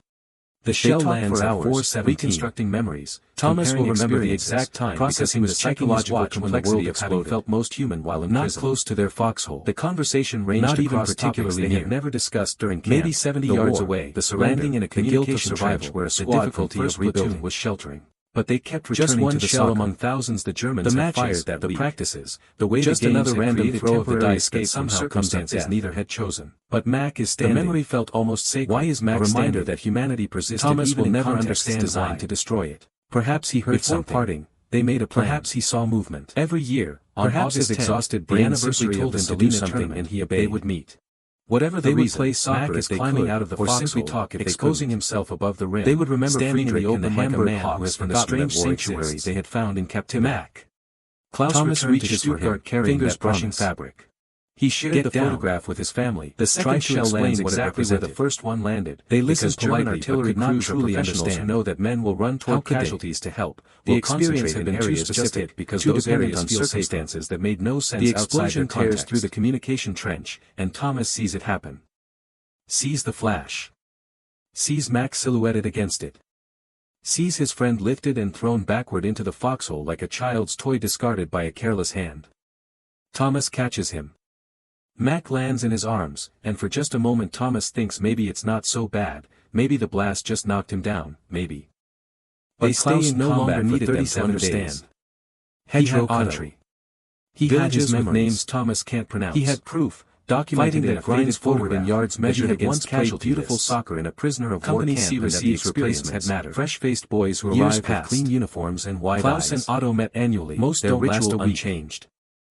The shell lands at 4:17, reconstructing memories. Thomas will remember the exact time processing the psychological complexity of having felt most human while in prison. Not close to their foxhole. The conversation ranged across topics they had never discussed during camp. Maybe 70 yards away, the surrendering in a communication trench where a squad from first platoon was sheltering. But they kept returning to the shell among thousands the Germans had fired that week. The practices, the way just the games another random throw of the dice that somehow circumstances neither had chosen. But Mac is standing. The memory felt almost sacred. Why is Mac a reminder that humanity persisted Thomas even will never understand designed to destroy it. Perhaps he heard something. Parting, they made a plan. Perhaps he saw movement. Every year, on August 10th, exhausted brain simply told him to do something and he obeyed. They would meet. Whatever the
They would
reason,
play soccer
Mac is
if they
climbing
could,
out of the
or
foxhole,
simply talk if they
exposing
couldn't.
himself above the rim.
They would remember
standing
Friedrich
in the open
like a
Hamburg
man
hawk
who has
from the
forgotten
strange
that war
sanctuary
exists.
they had found in captivity.
Mac. Klaus
Thomas
returned
reaches
to
for him,
carrying
fingers
that
brushing
promise.
fabric. He shared the photograph with his family. The second shell lands exactly where the first one landed. They listened politely, but could not truly understand. Know that men will run toward casualties to help. The experience had been too specific because those areas feel circumstances that made no sense. The explosion tears through the communication trench, and Thomas sees it happen. Sees the flash. Sees Mac silhouetted against it. Sees his friend lifted and thrown backward into the foxhole like a child's toy discarded by a careless hand. Thomas catches him. Mac lands in his arms, and for just a moment Thomas thinks maybe it's not so bad, maybe the blast just knocked him down, maybe. But Klaus no longer needed them to understand. Hedgerow country. He had his memories. With names Thomas can't pronounce. He had proof, documented in a grinds forward in yards measured against casualty beautiful soccer in a prisoner of war camp, and that the experience had mattered. Fresh-faced boys who arrived with clean uniforms and wide eyes. Klaus and Otto met annually, most their ritual unchanged.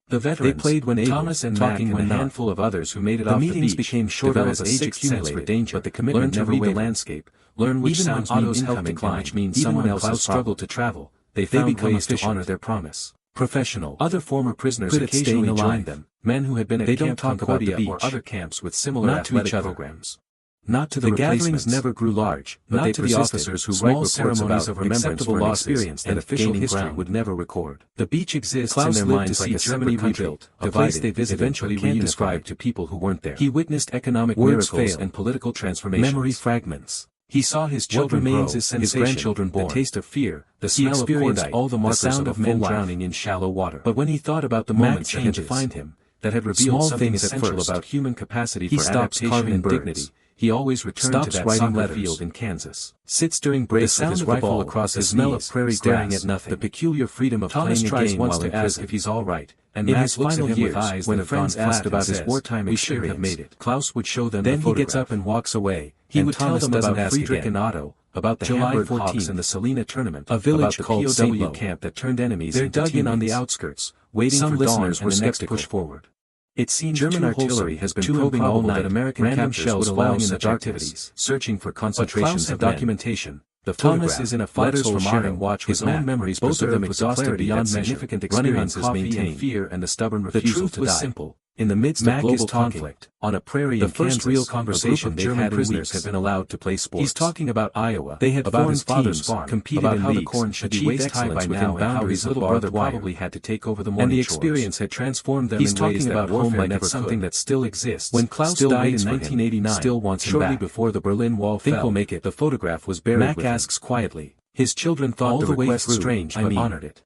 The veterans, they played when able, Thomas and talking when a handful of others who made it off the meetings beach, became shorter as age accumulated for danger, but the commitment never read the landscape, learn which sounds Otto's health decline, which means someone else struggled to travel, they found ways to honor their promise. Professional. Other former prisoners occasionally joined them, men who had been at Camp Concordia or other camps with similar athletic programs. Not to the gatherings never grew large, but not to the officers who write reports about of acceptable law experience that official history would never record. The beach exists in their minds like a semi rebuilt, a place they visit eventually can't describe to people who weren't there. He witnessed economic miracles and political transformations. Memory fragments. He saw his children grow, his grandchildren born, the taste of fear, the smell of cordite, all the sound of men drowning in shallow water. But when he thought about the moments that had defined him, that had revealed something essential about human capacity for adaptation and dignity, he always returned to that soccer field in Kansas. Sits during breaks with his rifle across his smell of prairie staring at nothing. The peculiar freedom of playing a game while in prison. If he's all right. And in his final years, when friends asked about his wartime experience, we should have made it. Klaus would show them the photograph. Then he gets up and walks away. He would tell them about Friedrich and Otto, about the Hamburg Hawks and the Salina tournament, a village called POW camp that turned enemies. They're dug in on the outskirts, waiting for listeners were next to push forward. It seems German artillery has been probing all night that American random shells falling in the dark activities, searching for concentrations of documentation. The Thomas is in a foxhole sharing watch with his own memories, both of them exhausted beyond significant experiences maintained fear and the stubborn refusal to die. The truth was simple. In the midst of global conflict, on a prairie in Kansas, the first real conversation German prisoners had been allowed to play sports. He's talking about Iowa. They had about his father's farm, competed in leagues, the corn should be waist high by now, and how his little brother probably had to take over the morning chores. And the experience had transformed them in ways that home like it's something that still exists. When Klaus died in 1989, still wants him back. Shortly before the Berlin Wall fell, think we'll make it. The photograph was buried with him. Mac asks quietly. His children thought the request strange, but honored it.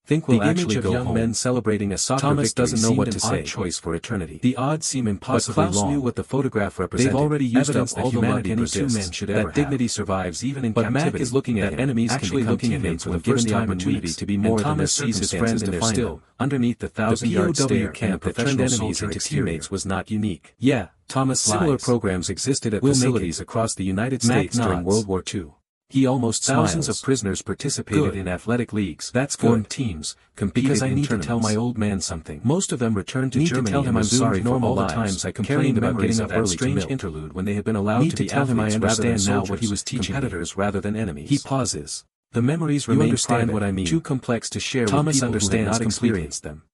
Think we'll actually go young home. Men celebrating a soccer Thomas victory doesn't know what to say. Choice for eternity. The odds seem impossibly long. But Klaus knew what the photograph represented. They've already used up all the luck any two men should ever have. That dignity survives even in captivity. But Mac is looking at enemies actually looking at him for the first time opportunity to be more than their sees his friend in their still underneath the 1,000-yard stare camp that turned enemies into teammates was not unique. Yeah, Thomas similar programs existed at facilities across the United States during World War II. He almost thousands of prisoners participated in athletic leagues, formed teams, competed because I need to tell my old man something. Most of them returned to Germany to tell him I'm sorry for all the times I complained about getting up early strange interlude when they had been allowed to be tell him I understand now what he was teaching competitors rather than enemies. He pauses. The memories remain understand what I mean. Too complex to share Thomas with people who had not experienced them.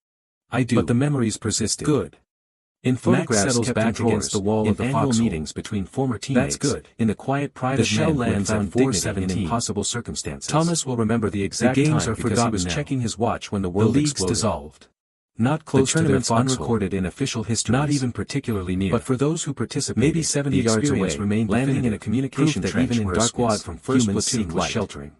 I do. But the memories persisted. Good. In photographs settles back against the wall of the annual meetings between former teammates. That's good. In the quiet pride of shell lands on 417 in impossible circumstances. Thomas will remember the exact games time because he was checking his watch when the world exploded. Dissolved. Not close to their unrecorded in official history. Not even particularly near. But for those who participated, maybe 70 yards away, remained landing in a communication trench even in dark squad from first platoon was sheltering.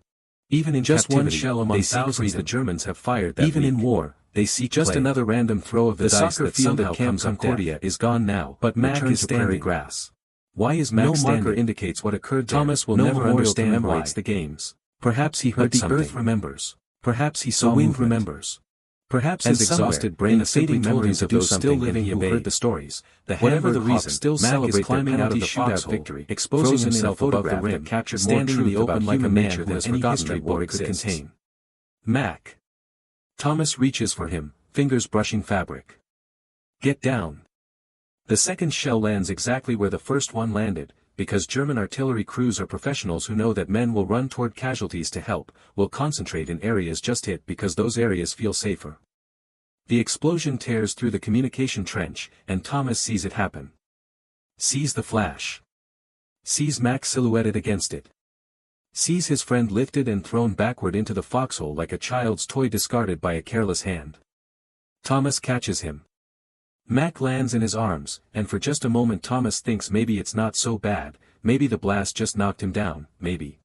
Even in just one shell among thousands the Germans have fired that even in war. They see just another random throw of the dice soccer field at Camp Concordia is gone now, but Mac is standing grass. Why is Mac standing? No marker indicates what occurred there. Thomas will never understand why the games. Perhaps he heard something. The earth remembers. Perhaps he saw the wind remembers. Perhaps his exhausted brain is simply memories of those still living who heard the stories. Whatever the reason, still celebrate climbing out of the shootout victory, exposing himself above the rim, captured standing in the open like a nature that any history book could contain. Mac. Thomas reaches for him, fingers brushing fabric. Get down. The second shell lands exactly where the first one landed, because German artillery crews are professionals who know that men will run toward casualties to help, will concentrate in areas just hit because those areas feel safer. The explosion tears through the communication trench, and Thomas sees it happen. Sees the flash. Sees Mac silhouetted against it. Sees his friend lifted and thrown backward into the foxhole like a child's toy discarded by a careless hand. Thomas catches him. Mac lands in his arms, and for just a moment Thomas thinks maybe it's not so bad, maybe the blast just knocked him down, maybe.